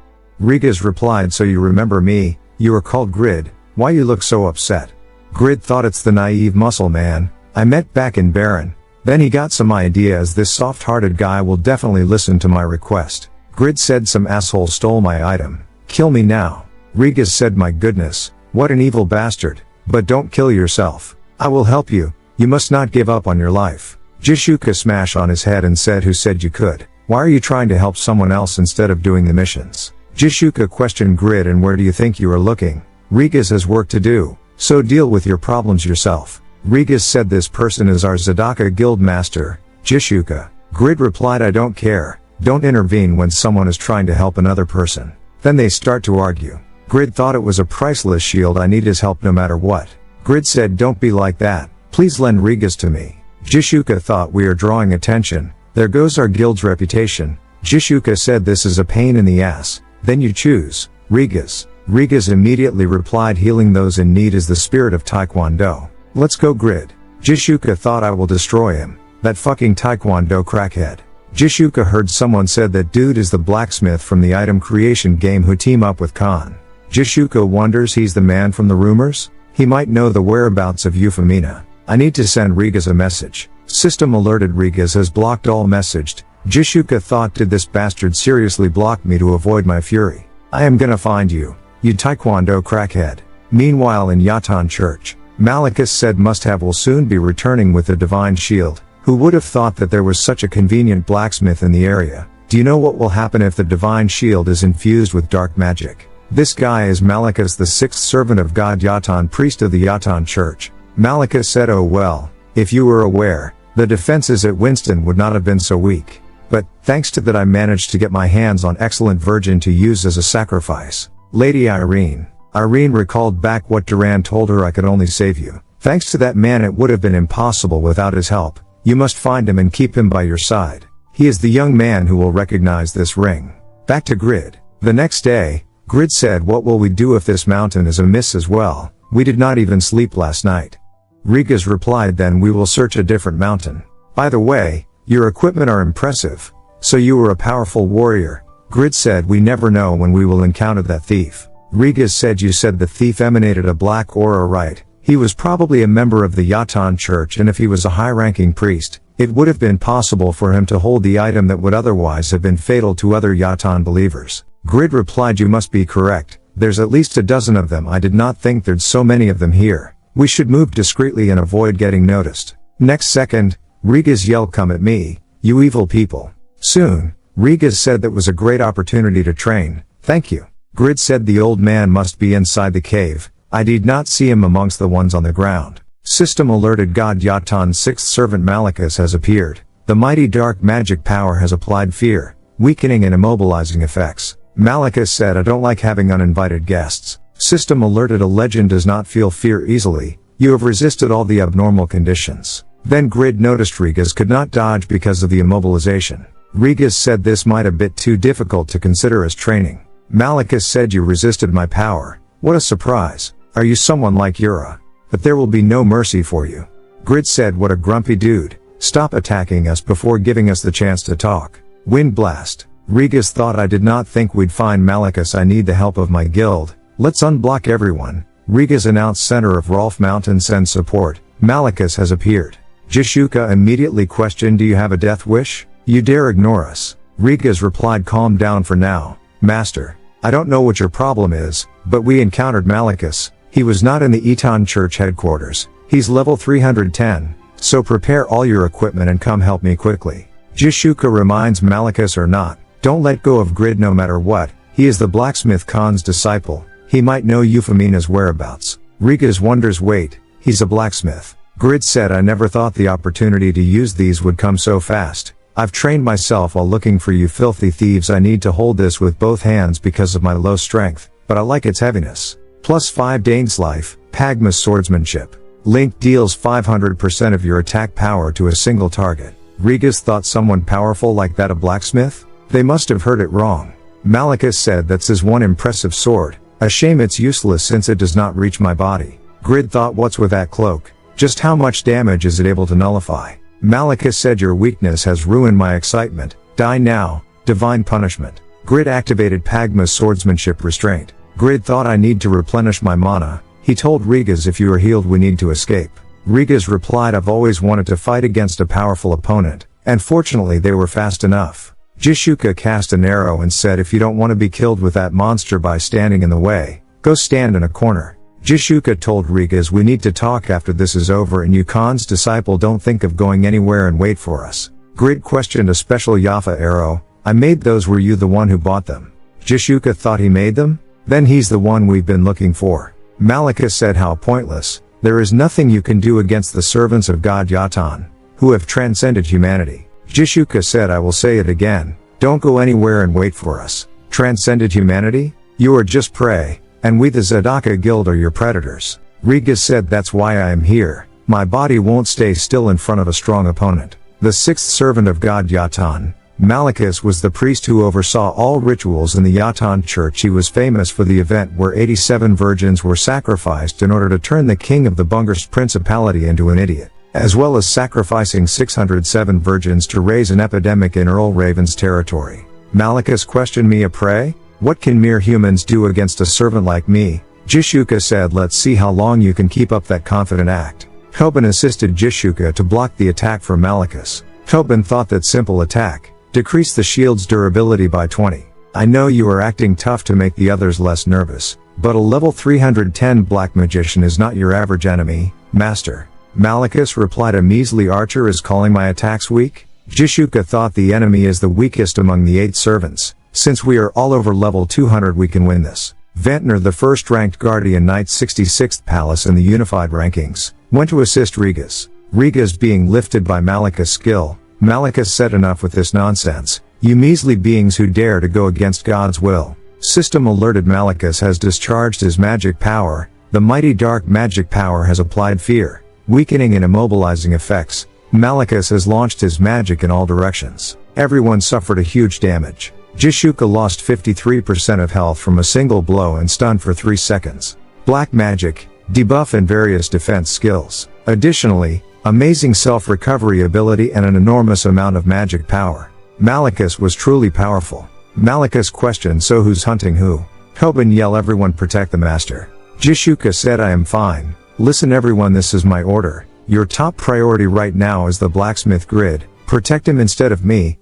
Rigas replied, so you remember me? You are called Grid. Why you look so upset? Grid thought, it's the naive muscle man I met back in Baron. Then he got some idea, as this soft-hearted guy will definitely listen to my request. Grid said, some asshole stole my item. Kill me now. Rigas said, my goodness, what an evil bastard. But don't kill yourself. I will help you. You must not give up on your life. Jishuka smashed on his head and said, who said you could? Why are you trying to help someone else instead of doing the missions? Jishuka questioned Grid, and where do you think you are looking? Rigas has work to do, so deal with your problems yourself. Rigas said, this person is our Zadaka guild master, Jishuka. Grid replied, I don't care. Don't intervene when someone is trying to help another person. Then they start to argue. Grid thought it was a priceless shield. I need his help no matter what. Grid said, don't be like that. Please lend Rigas to me. Jishuka thought, we are drawing attention. There goes our guild's reputation. Jishuka said, this is a pain in the ass. Then you choose. Rigas. Rigas immediately replied, healing those in need is the spirit of Taekwondo. Let's go, Grid. Jishuka thought, I will destroy him. That fucking Taekwondo crackhead. Jishuka heard someone said that dude is the blacksmith from the item creation game who team up with Khan. Jishuka wonders, he's the man from the rumors? He might know the whereabouts of Euphemina. I need to send Rigas a message. System alerted, Rigas has blocked all messaged. Jishuka thought, did this bastard seriously block me to avoid my fury? I am gonna find you, you Taekwondo crackhead. Meanwhile, in Yatan Church, Malikus said Must-Have will soon be returning with the divine shield. Who would have thought that there was such a convenient blacksmith in the area? Do you know what will happen if the divine shield is infused with dark magic? This guy is Malikus, the sixth servant of God Yatan, priest of the Yatan Church. Malikus said, oh well, if you were aware, the defenses at Winston would not have been so weak. But, thanks to that, I managed to get my hands on excellent virgin to use as a sacrifice. Lady Irene. Irene recalled back what Duran told her, I could only save you. Thanks to that man, it would have been impossible without his help. You must find him and keep him by your side. He is the young man who will recognize this ring. Back to Grid. The next day, Grid said, what will we do if this mountain is amiss as well? We did not even sleep last night. Rigas replied, then we will search a different mountain. By the way, your equipment are impressive. So you were a powerful warrior. Grid said, we never know when we will encounter that thief. Rigas said, you said the thief emanated a black aura, right? He was probably a member of the Yatan Church, and if he was a high-ranking priest, it would have been possible for him to hold the item that would otherwise have been fatal to other Yatan believers. Grid replied, you must be correct. There's at least a dozen of them. I did not think there'd so many of them here. We should move discreetly and avoid getting noticed. Next second, Rigas yelled, come at me, you evil people. Soon, Rigas said that was a great opportunity to train. Thank you. Grid said, the old man must be inside the cave. I did not see him amongst the ones on the ground. System alerted, God Yatan's sixth servant Malikus has appeared. The mighty dark magic power has applied fear, weakening and immobilizing effects. Malikus said, I don't like having uninvited guests. System alerted, a legend does not feel fear easily. You have resisted all the abnormal conditions. Then Grid noticed Rigas could not dodge because of the immobilization. Rigas said this might a bit too difficult to consider as training. Malicus said you resisted my power. What a surprise. Are you someone like Yura? But there will be no mercy for you. Grid said what a grumpy dude. Stop attacking us before giving us the chance to talk. Wind blast. Regas thought I did not think we'd find Malicus. I need the help of my guild. Let's unblock everyone. Regas announced center of Rolf Mountain sends support. Malicus has appeared. Jishuka immediately questioned, do you have a death wish? You dare ignore us. Regas replied, calm down for now. Master, I don't know what your problem is, but we encountered Malicus. He was not in the Eton Church headquarters. He's level 310. So prepare all your equipment and come help me quickly. Jishuka reminds Malicus or not, don't let go of Grid no matter what. He is the Blacksmith Khan's disciple. He might know Euphemina's whereabouts. Regas wonders, wait, he's a blacksmith. Grid said, I never thought the opportunity to use these would come so fast. I've trained myself while looking for you filthy thieves. I need to hold this with both hands because of my low strength, but I like its heaviness. Plus 5 Dane's life, Pagma's swordsmanship. Link deals 500% of your attack power to a single target. Regas thought someone powerful like that a blacksmith? They must have heard it wrong. Malicus said that's his one impressive sword. A shame it's useless since it does not reach my body. Grid thought, what's with that cloak? Just how much damage is it able to nullify? Malicus said your weakness has ruined my excitement. Die now, divine punishment. Grid activated Pagma's swordsmanship restraint. Grid thought I need to replenish my mana. He told Regas if you are healed we need to escape. Regas replied, I've always wanted to fight against a powerful opponent, and fortunately they were fast enough. Jishuka cast an arrow and said if you don't want to be killed with that monster by standing in the way, go stand in a corner. Jishuka told Regas we need to talk after this is over and you Khan's disciple don't think of going anywhere and wait for us. Grid questioned a special Yafa arrow, I made those, were you the one who bought them? Jishuka thought he made them? Then he's the one we've been looking for. Malicus said how pointless, there is nothing you can do against the servants of God Yatan, who have transcended humanity. Jishuka said I will say it again, don't go anywhere and wait for us. Transcended humanity? You are just prey, and we the Zadaka Guild are your predators. Regas said that's why I am here, my body won't stay still in front of a strong opponent. The sixth servant of God Yatan, Malicus was the priest who oversaw all rituals in the Yatan church. He was famous for the event where 87 virgins were sacrificed in order to turn the king of the Bungarst principality into an idiot, as well as sacrificing 607 virgins to raise an epidemic in Earl Raven's territory. Malicus questioned, me a prey? What can mere humans do against a servant like me? Jishuka said let's see how long you can keep up that confident act. Tobin assisted Jishuka to block the attack from Malicus. Tobin thought that simple attack, decrease the shield's durability by 20. I know you are acting tough to make the others less nervous, but a level 310 black magician is not your average enemy, master. Malicus replied, a measly archer is calling my attacks weak? Jishuka thought the enemy is the weakest among the 8 servants. Since we are all over level 200 we can win this. Ventnor, the first ranked guardian knight 66th palace in the unified rankings, went to assist Regas. Regas being lifted by Malicus' skill. Malicus said enough with this nonsense. You measly beings who dare to go against God's will. System alerted, Malicus has discharged his magic power. The mighty dark magic power has applied fear, weakening and immobilizing effects. Malicus has launched his magic in all directions. Everyone suffered a huge damage. Jishuka lost 53% of health from a single blow and stunned for 3 seconds. Black magic, debuff and various defense skills. Additionally, amazing self-recovery ability and an enormous amount of magic power. Malicus was truly powerful. Malicus questioned, so who's hunting who? Tobin yelled, everyone protect the master. Jishuka said, I am fine. Listen everyone, this is my order. Your top priority right now is the blacksmith Grid. Protect him instead of me.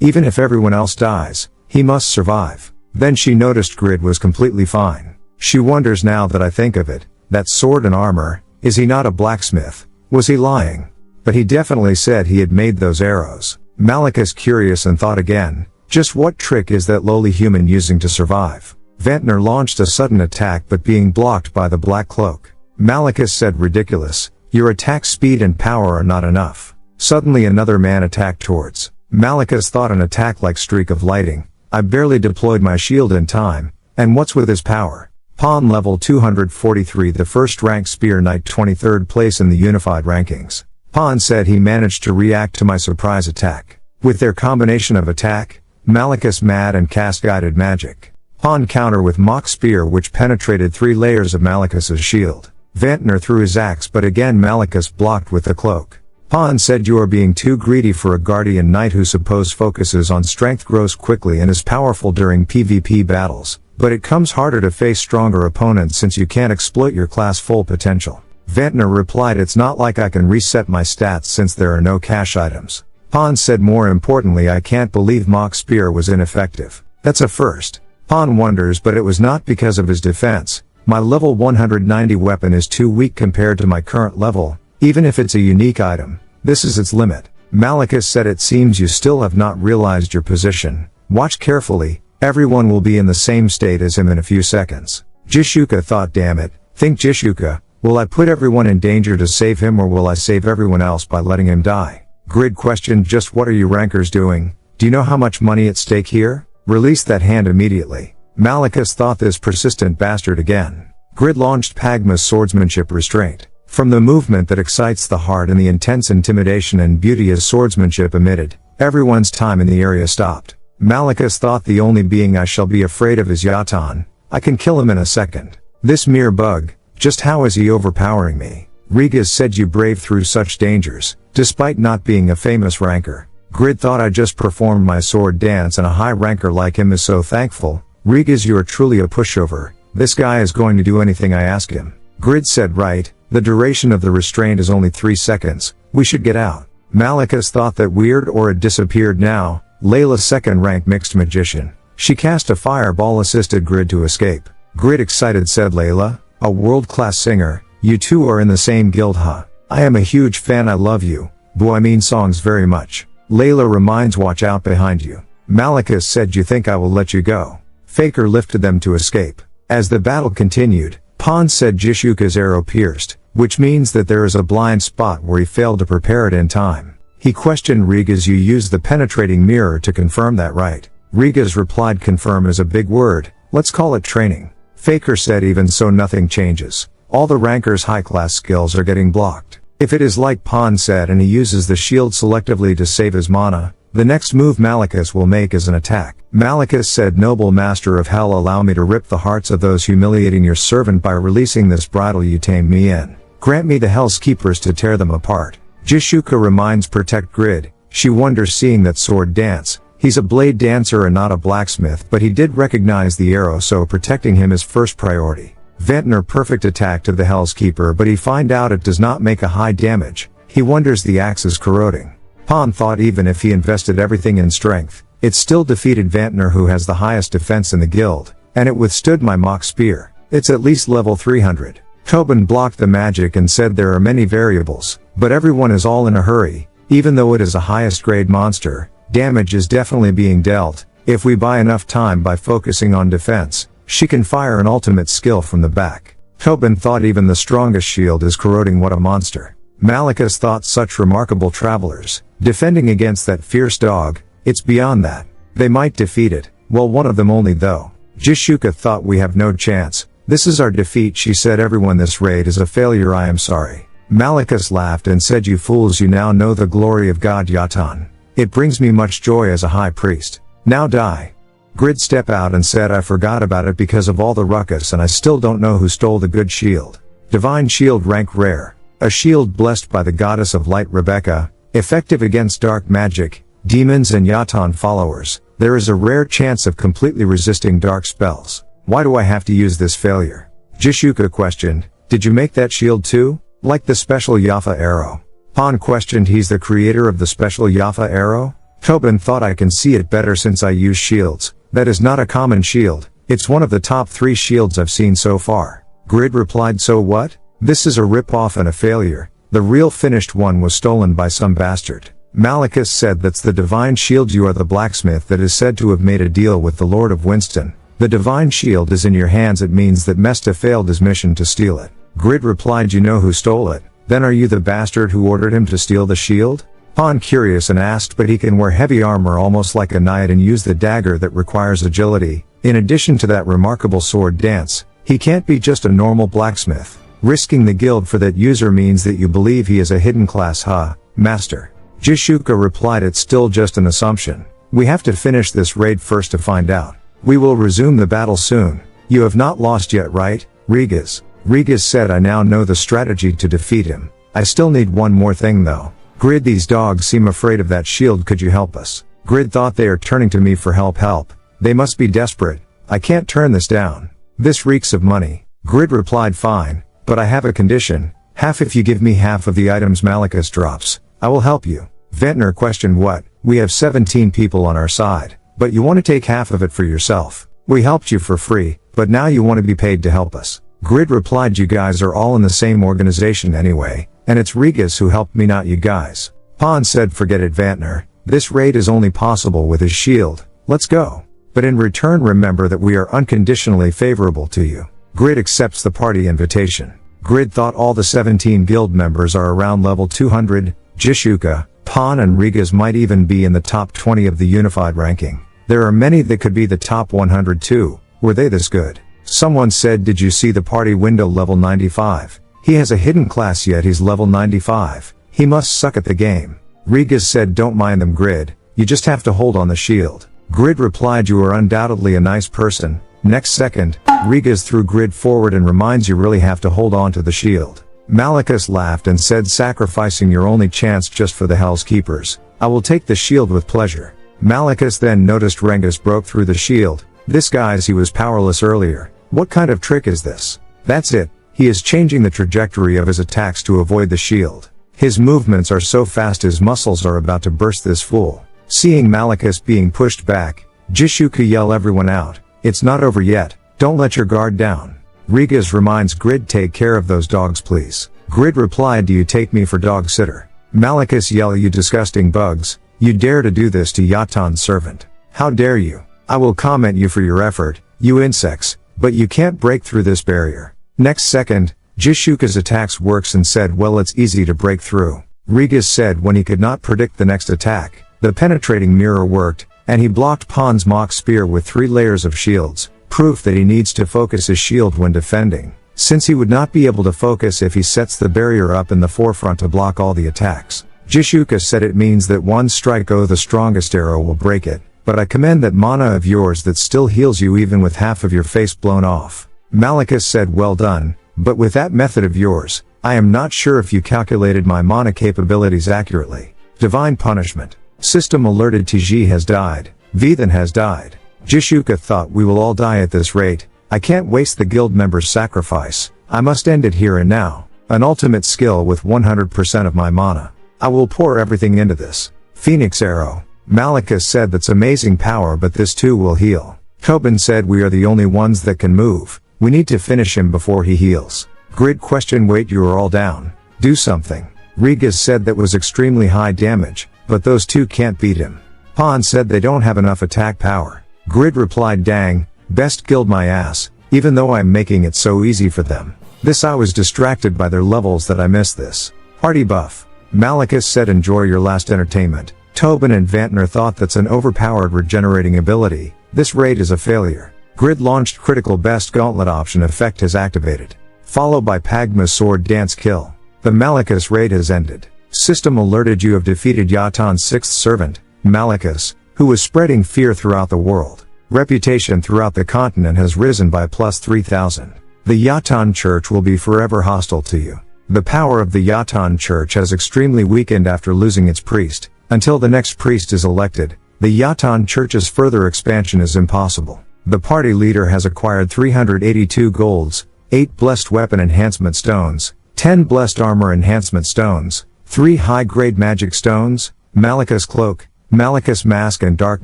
Even if everyone else dies, he must survive. Then she noticed Grid was completely fine. She wonders now that I think of it, that sword and armor, is he not a blacksmith? Was he lying? But he definitely said he had made those arrows. Malicus curious and thought again, just what trick is that lowly human using to survive? Ventnor launched a sudden attack but being blocked by the black cloak. Malicus said, ridiculous, your attack speed and power are not enough. Suddenly another man attacked towards. Malicus thought, an attack like streak of lightning. I barely deployed my shield in time, and what's with his power? Pawn level 243, the first ranked spear knight, 23rd place in the unified rankings. Pawn said he managed to react to my surprise attack. With their combination of attack, Malicus mad and cast guided magic. Pawn counter with mock spear which penetrated 3 layers of Malicus's shield. Vantner threw his axe but again Malicus blocked with the cloak. Pawn said you are being too greedy for a guardian knight who suppose focuses on strength, grows quickly and is powerful during PvP battles, but it comes harder to face stronger opponents since you can't exploit your class full potential. Vantner replied, it's not like I can reset my stats since there are no cash items. Pawn said, more importantly, I can't believe mock spear was ineffective. That's a first. Pawn wonders, but it was not because of his defense. My level 190 weapon is too weak compared to my current level. Even if it's a unique item, this is its limit. Malicus said, it seems you still have not realized your position. Watch carefully, everyone will be in the same state as him in a few seconds. Jishuka thought, damn it, think Jishuka, will I put everyone in danger to save him or will I save everyone else by letting him die? Grid questioned, just what are you rankers doing? Do you know how much money at stake here? Release that hand immediately. Malicus thought, this persistent bastard again. Grid launched Pagma's swordsmanship restraint. From the movement that excites the heart and the intense intimidation and beauty his swordsmanship emitted, everyone's time in the area stopped. Malicus thought, the only being I shall be afraid of is Yatan. I can kill him in a second. This mere bug, just how is he overpowering me? Rigas said, you braved through such dangers, despite not being a famous ranker. Grid thought, I just performed my sword dance and a high ranker like him is so thankful. Rigas, you are truly a pushover. This guy is going to do anything I ask him. Grid said, right, the duration of the restraint is only 3 seconds, we should get out. Malicus thought, that weird, or it disappeared now. Layla, second rank mixed magician. She cast a fireball, assisted Grid to escape. Grid excited said, Layla, a world-class singer, you two are in the same guild, huh? I am a huge fan, I love you. Boo, I mean songs very much. Layla reminds, watch out behind you. Malicus said, you think I will let you go? Faker lifted them to escape. As the battle continued, Pawn said Jishuka's arrow pierced, which means that there is a blind spot where he failed to prepare it in time. He questioned Rigas, you used the penetrating mirror to confirm that, right? Rigas replied, confirm is a big word, let's call it training. Faker said, even so nothing changes. All the rankers' high-class skills are getting blocked. If it is like Pawn said and he uses the shield selectively to save his mana, the next move Malicus will make is an attack. Malicus said, noble master of hell, allow me to rip the hearts of those humiliating your servant by releasing this bridle you tamed me in. Grant me the Hell's Keepers to tear them apart. Jishuka reminds, protect Grid. She wonders, seeing that sword dance. He's a blade dancer and not a blacksmith, but he did recognize the arrow, so protecting him is first priority. Vantner, perfect attack to the Hell's Keeper, but he find out it does not make a high damage. He wonders the axe is corroding. Pawn thought, even if he invested everything in strength, it still defeated Vantner, who has the highest defense in the guild, and it withstood my mock spear. It's at least level 300. Tobin blocked the magic and said, there are many variables, but everyone is all in a hurry. Even though it is a highest grade monster, damage is definitely being dealt. If we buy enough time by focusing on defense, she can fire an ultimate skill from the back. Tobin thought, even the strongest shield is corroding, what a monster. Malicus thought, such remarkable travelers, defending against that fierce dog, it's beyond that. They might defeat it, well, one of them only though. Jishuka thought, we have no chance. This is our defeat, she said, everyone, this raid is a failure, I am sorry. Malicus laughed and said, you fools, you now know the glory of God Yatan. It brings me much joy as a high priest. Now die. Grid stepped out and said, I forgot about it because of all the ruckus and I still don't know who stole the good shield. Divine shield, rank rare. A shield blessed by the goddess of light Rebecca, effective against dark magic, demons and Yatan followers. There is a rare chance of completely resisting dark spells. Why do I have to use this failure? Jishuka questioned, did you make that shield too? Like the special Yafa arrow? Pawn questioned, he's the creator of the special Yafa arrow? Tobin thought, I can see it better since I use shields. That is not a common shield. It's one of the top 3 shields I've seen so far. Grid replied, so what? This is a rip-off and a failure. The real finished one was stolen by some bastard. Malicus said, that's the divine shield. You are the blacksmith that is said to have made a deal with the Lord of Winston. The divine shield is in your hands. It means that Mesta failed his mission to steal it. Grid replied, you know who stole it? Then are you the bastard who ordered him to steal the shield? Pawn curious and asked, but he can wear heavy armor almost like a knight and use the dagger that requires agility. In addition to that remarkable sword dance, he can't be just a normal blacksmith. Risking the guild for that user means that you believe he is a hidden class, huh, master? Jishuka replied, it's still just an assumption. We have to finish this raid first to find out. We will resume the battle soon. You have not lost yet, right, Rigas? Rigas said, I now know the strategy to defeat him. I still need one more thing though. Grid, these dogs seem afraid of that shield, could you help us? Grid thought, they are turning to me for help. They must be desperate. I can't turn this down. This reeks of money. Grid replied, fine, but I have a condition. Half if you give me half of the items Malachus drops. I will help you. Ventnor questioned, what? We have 17 people on our side, but you want to take half of it for yourself. We helped you for free, but now you want to be paid to help us. Grid replied, you guys are all in the same organization anyway, and it's Rigas who helped me, not you guys. Pon said, forget it, Vantner. This raid is only possible with his shield. Let's go. But in return, remember that we are unconditionally favorable to you. Grid accepts the party invitation. Grid thought all the 17 guild members are around level 200. Jishuka, Pon and Rigas might even be in the top 20 of the unified ranking. There are many that could be the top 100 too. Were they this good? Someone said, did you see the party window level 95? He has a hidden class yet he's level 95. He must suck at the game. Rigas said, don't mind them, Grid. You just have to hold on the shield. Grid replied, you are undoubtedly a nice person. Next second, Rigas threw Grid forward and reminds, you really have to hold on to the shield. Malachus laughed and said, sacrificing your only chance just for the Hell's Keepers. I will take the shield with pleasure. Malachus then noticed Rengus broke through the shield. This guy's, he was powerless earlier. What kind of trick is this? That's it. He is changing the trajectory of his attacks to avoid the shield. His movements are so fast his muscles are about to burst this fool. Seeing Malachus being pushed back, Jishuka yelled everyone out. It's not over yet. Don't let your guard down. Rigas reminds Grid, take care of those dogs please. Grid replied, do you take me for dog sitter? Malachus yelled, you disgusting bugs. You dare to do this to Yatan's servant. How dare you? I will comment you for your effort, you insects, but you can't break through this barrier. Next second, Jishuka's attacks works and said, well, it's easy to break through. Rigas said when he could not predict the next attack. The penetrating mirror worked, and he blocked Pon's mock spear with 3 layers of shields, proof that he needs to focus his shield when defending, since he would not be able to focus if he sets the barrier up in the forefront to block all the attacks. Jishuka said, it means that one strike, the strongest arrow will break it, but I commend that mana of yours that still heals you even with half of your face blown off. Malachus said, well done, but with that method of yours, I am not sure if you calculated my mana capabilities accurately. Divine punishment. System alerted, TG has died. Vethan has died. Jishuka thought, we will all die at this rate. I can't waste the guild member's sacrifice. I must end it here and now. An ultimate skill with 100% of my mana. I will pour everything into this. Phoenix arrow. Malachus said, that's amazing power, but this too will heal. Tobin said, we are the only ones that can move. We need to finish him before he heals. Grid questioned, wait, you are all down. Do something. Rigas said, that was extremely high damage, but those two can't beat him. Pon said, they don't have enough attack power. Grid replied, dang, best guild my ass, even though I'm making it so easy for them. This, I was distracted by their levels that I missed this. Party buff. Malachus said, enjoy your last entertainment. Tobin and Vantner thought, that's an overpowered regenerating ability. This raid is a failure. Grid launched critical best gauntlet option effect has activated. Followed by Pagma's sword dance kill. The Malachus raid has ended. System alerted, you have defeated Yatan's 6th servant, Malachus, who was spreading fear throughout the world. Reputation throughout the continent has risen by plus 3,000. The Yatan Church will be forever hostile to you. The power of the Yatan Church has extremely weakened after losing its priest. Until the next priest is elected, the Yatan Church's further expansion is impossible. The party leader has acquired 382 golds, 8 blessed weapon enhancement stones, 10 blessed armor enhancement stones, 3 high-grade magic stones, Malachus cloak, Malachus mask and dark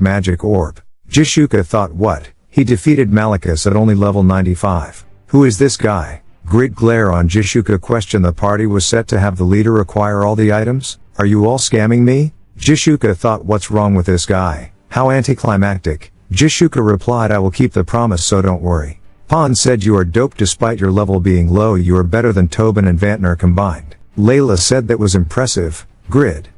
magic orb. Jishuka thought, what? He defeated Malachus at only level 95. Who is this guy? Grid glare on Jishuka question, the party was set to have the leader acquire all the items? Are you all scamming me? Jishuka thought, what's wrong with this guy? How anticlimactic. Jishuka replied, I will keep the promise, so don't worry. Pon said, you are dope despite your level being low, you are better than Tobin and Vantner combined. Layla said, that was impressive. Grid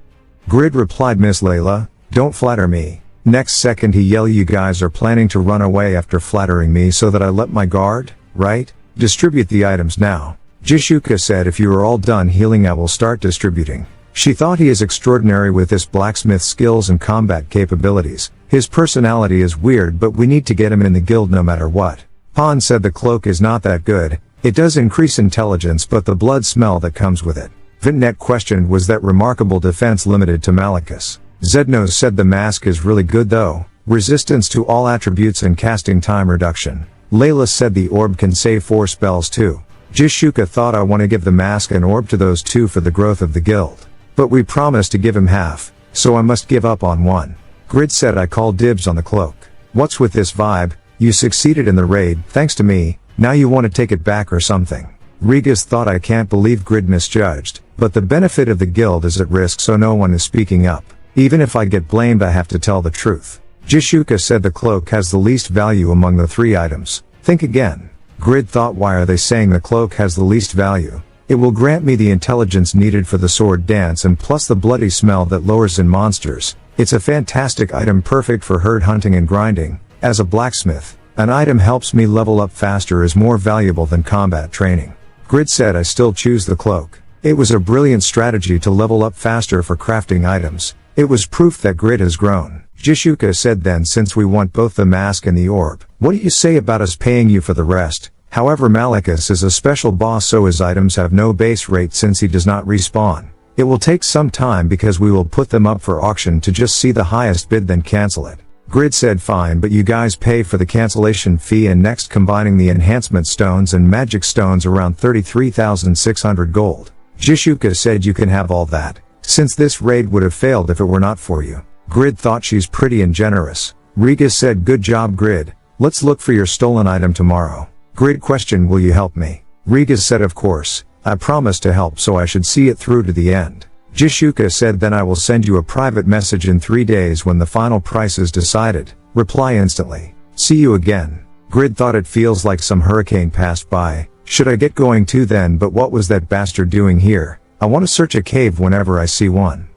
replied, Miss Layla, don't flatter me. Next second he yelled, you guys are planning to run away after flattering me so that I let my guard, right? Distribute the items now. Jishuka said, if you are all done healing I will start distributing. She thought, he is extraordinary with his blacksmith skills and combat capabilities. His personality is weird, but we need to get him in the guild no matter what. Han said the cloak is not that good. It does increase intelligence, but the blood smell that comes with it. Vintnet questioned, was that remarkable defense limited to Malachus? Zednos said the mask is really good though. Resistance to all attributes and casting time reduction. Layla said the orb can save 4 spells too. Jishuka thought, I want to give the mask and orb to those two for the growth of the guild. But we promised to give him half, so I must give up on one. Grid said, I call dibs on the cloak. What's with this vibe? You succeeded in the raid, thanks to me, now you want to take it back or something. Regas thought, I can't believe Grid misjudged, but the benefit of the guild is at risk, so no one is speaking up. Even if I get blamed, I have to tell the truth. Jishuka said the cloak has the least value among the 3 items. Think again. Grid thought, why are they saying the cloak has the least value? It will grant me the intelligence needed for the sword dance and plus the bloody smell that lowers in monsters. It's a fantastic item, perfect for herd hunting and grinding. As a blacksmith, an item helps me level up faster, is more valuable than combat training. Grid said, I still choose the cloak. It was a brilliant strategy to level up faster for crafting items. It was proof that Grid has grown. Jishuka said, then since we want both the mask and the orb, what do you say about us paying you for the rest? However, Malachus is a special boss, so his items have no base rate since he does not respawn. It will take some time because we will put them up for auction to just see the highest bid then cancel it. Grid said, fine, but you guys pay for the cancellation fee and next combining the enhancement stones and magic stones around 33,600 gold. Jishuka said, you can have all that, since this raid would have failed if it were not for you. Grid thought she's pretty and generous. Regas said, good job Grid, let's look for your stolen item tomorrow. Grid questioned, will you help me? Regas said, of course, I promised to help, so I should see it through to the end. Jishuka said, then I will send you a private message in 3 days when the final price is decided. Reply instantly. See you again. Grid thought, it feels like some hurricane passed by. Should I get going too then? But what was that bastard doing here? I want to search a cave whenever I see one.